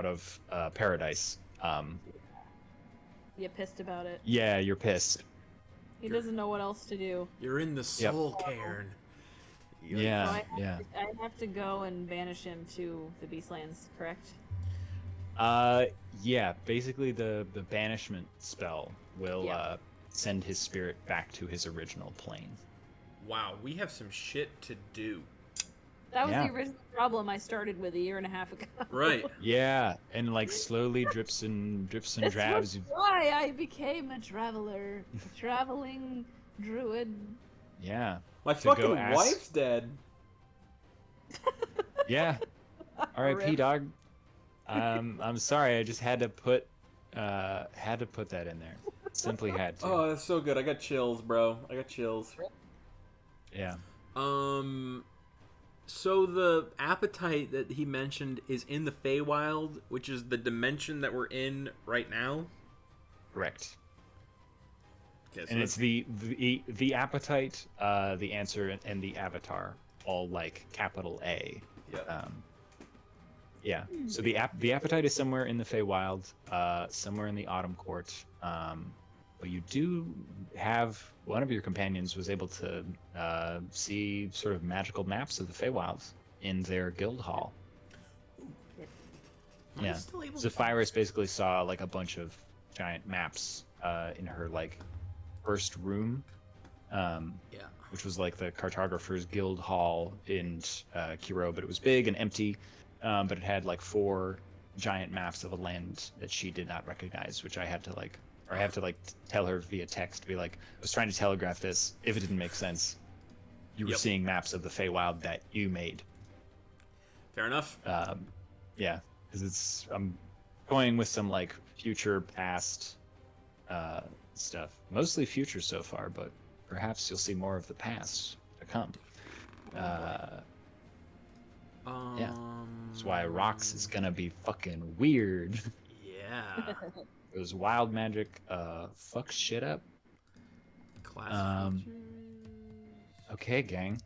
of paradise. You pissed about it. Yeah, you're pissed. He doesn't know what else to do. You're in the soul cairn. Yeah, So yeah. I have to go and banish him to the Beastlands, correct? Yeah. Basically, the banishment spell will Yeah. send his spirit back to his original plane. Wow, we have some shit to do. That was Yeah. the original problem I started with a year and a half ago. Right. Yeah, and like slowly drips and This drabs. was why I became a traveler, a traveling druid. Yeah, My To go fucking ask- wife's dead. yeah. R.I.P. Rip. dog. I'm sorry. I just had to put that in there. Simply had to. Oh, that's so good. I got chills, bro. I got chills. Yeah. So the appetite that he mentioned is in the Feywild, which is the dimension that we're in right now. Correct. Okay, so And it's the appetite, the answer, and the avatar, all like capital A. yeah. Yeah. So the appetite is somewhere in the Feywild, somewhere in the Autumn Court. But you do have one of your companions was able to see sort of magical maps of the Feywilds in their guild hall. Am I Yeah. still able to- Zephyrus basically saw like a bunch of giant maps in her like first room. Yeah. Which was like the cartographer's guild hall in Kiro, but it was big and empty. But it had like 4 giant maps of a land that she did not recognize, which I had to like, or I have to like tell her via text, be like, I was trying to telegraph this. If it didn't make sense, you were Yep. seeing maps of the Feywild that you made. Fair enough. Yeah, because I'm toying with some like future, past stuff, mostly future so far, but perhaps you'll see more of the past to come. Yeah. That's why rocks is gonna be fucking weird. Yeah. Those wild magic fuck shit up. Class features. Okay, gang.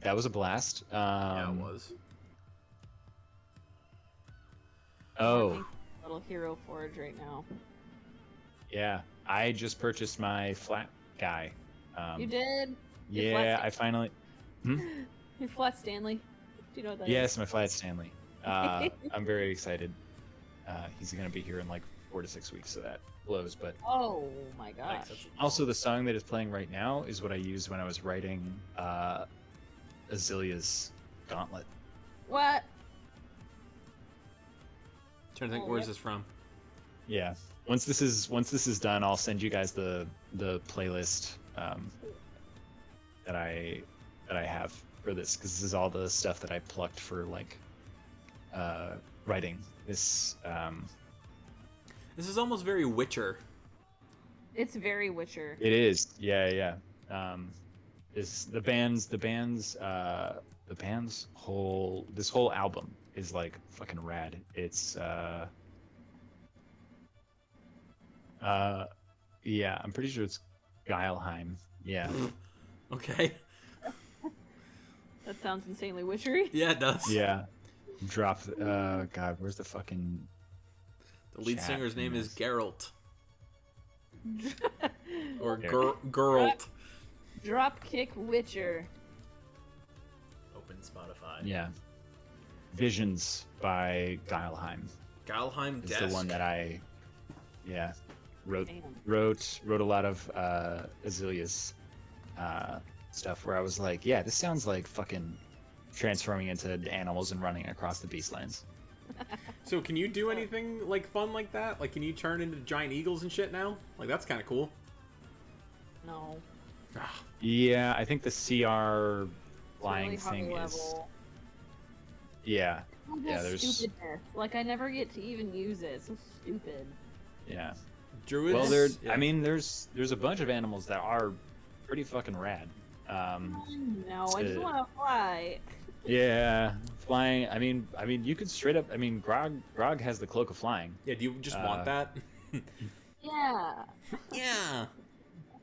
That was a blast. Yeah, it was. Oh, Little hero forge right now. yeah. I just purchased my flat guy. You did? Your Yeah, flat I finally. Your flat Stanley. Do you know what that Yes, my flat Stanley. I'm very excited. He's gonna be here in like 4 to 6 weeks, so that blows. But Oh my gosh. also, the song that is playing right now is what I used when I was writing Azilia's Gauntlet. What? Trying to think, Oh, where's yep. this from? Yeah. Once this is done, I'll send you guys the playlist that I have for this, because this is all the stuff that I plucked for like writing this. This is almost very Witcher. It's very Witcher. It is, yeah. Is the band's whole album is like fucking rad. It's yeah, I'm pretty sure it's Geilheim. Yeah. Okay. That sounds insanely witchery. Yeah, it does. Yeah. Drop. God, where's the fucking? The lead Chat singer's name is is- Geralt. Or Geralt. Geralt. Dropkick Witcher. Open Spotify. Yeah. Visions by Geilheim Galheim is Desk. the one that I, yeah, wrote Damn. a lot of Azilia's stuff where I was like, yeah, this sounds like fucking transforming into animals and running across the beastlands. So can you do anything like fun like that? Like, can you turn into giant eagles and shit now? Like, that's kind of cool. No. Ah, Yeah, I think the CR It's flying really high thing is. level. Yeah, Look at Yeah, that there's- stupidness. Like I never get to even use it. It's so stupid. yeah. Druids. Well, there. Yeah. I mean, there's a bunch of animals that are pretty fucking rad. No, I just to- want to fly. Yeah, flying. I mean, you could straight up. I mean, Grog has the cloak of flying. Yeah, do you just want that? Yeah, Yeah.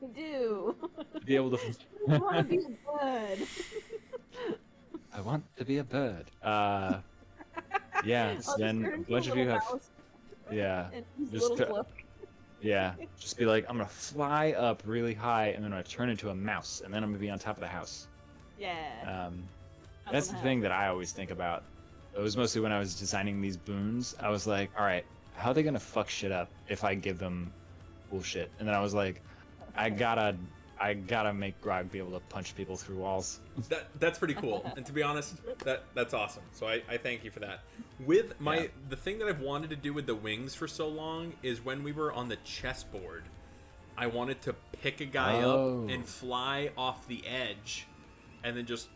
I do. To be able to. I want to be a bird. I want to be a bird. Yeah. I'll Then just turn a into bunch of you little have. mouse Yeah. and use just little to- cloak. Yeah. Just be like, I'm gonna fly up really high, and then I'm gonna turn into a mouse, and then I'm gonna be on top of the house. Yeah. That's the thing that I always think about. It was mostly when I was designing these boons. I was like, all right, how are they gonna fuck shit up if I give them bullshit? And then I was like, I gotta make Grog be able to punch people through walls. That's pretty cool. And to be honest, that's awesome. So I thank you for that. With the thing that I've wanted to do with the wings for so long is when we were on the chessboard, I wanted to pick a guy Oh. up and fly off the edge and then just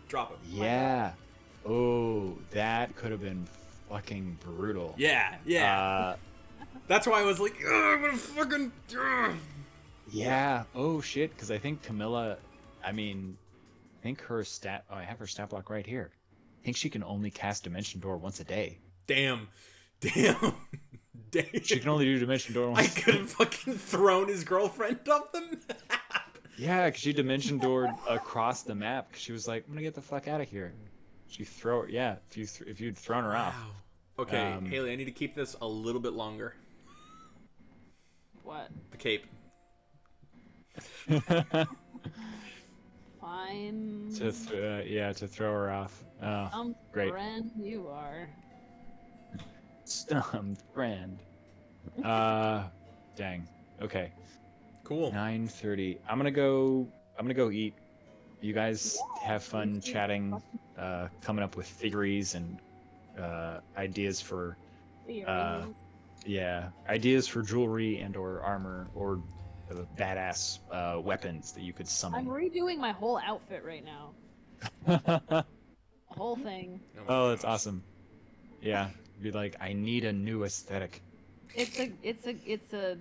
drop him. Yeah. Oh, that could have been fucking brutal. Yeah, yeah. That's why I was like, I'm gonna fucking. Yeah. Oh shit. Because I think Camilla. I mean, I think her stat. Oh, I have her stat block right here. I think she can only cast Dimension Door once a day. Damn. She can only do Dimension Door I once. could have fucking thrown his girlfriend off the map. Yeah, because she Dimension Doored across the map. 'Cause she was like, "I'm gonna get the fuck out of here." She throw. Yeah, if you'd thrown her off. Okay, Haley, I need to keep this a little bit longer. What? The cape. Fine. To throw her off. Oh, great. Friend you are. Stumped friend. Dang. Okay. Cool. 9:30. I'm gonna go eat. You guys have fun chatting, coming up with theories and ideas for ideas for jewelry and or armor or badass weapons that you could I'm summon. redoing my whole outfit right now. The whole thing. Oh, that's awesome. Yeah, be like, I need a new aesthetic. It's a.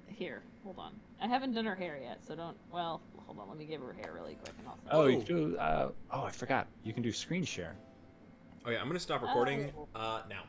Here, hold on. I haven't done her hair yet, so don't. Well, hold on. Let me give her hair really quick and I'll. Oh, you do. I forgot. You can do screen share. Okay, I'm gonna stop recording now.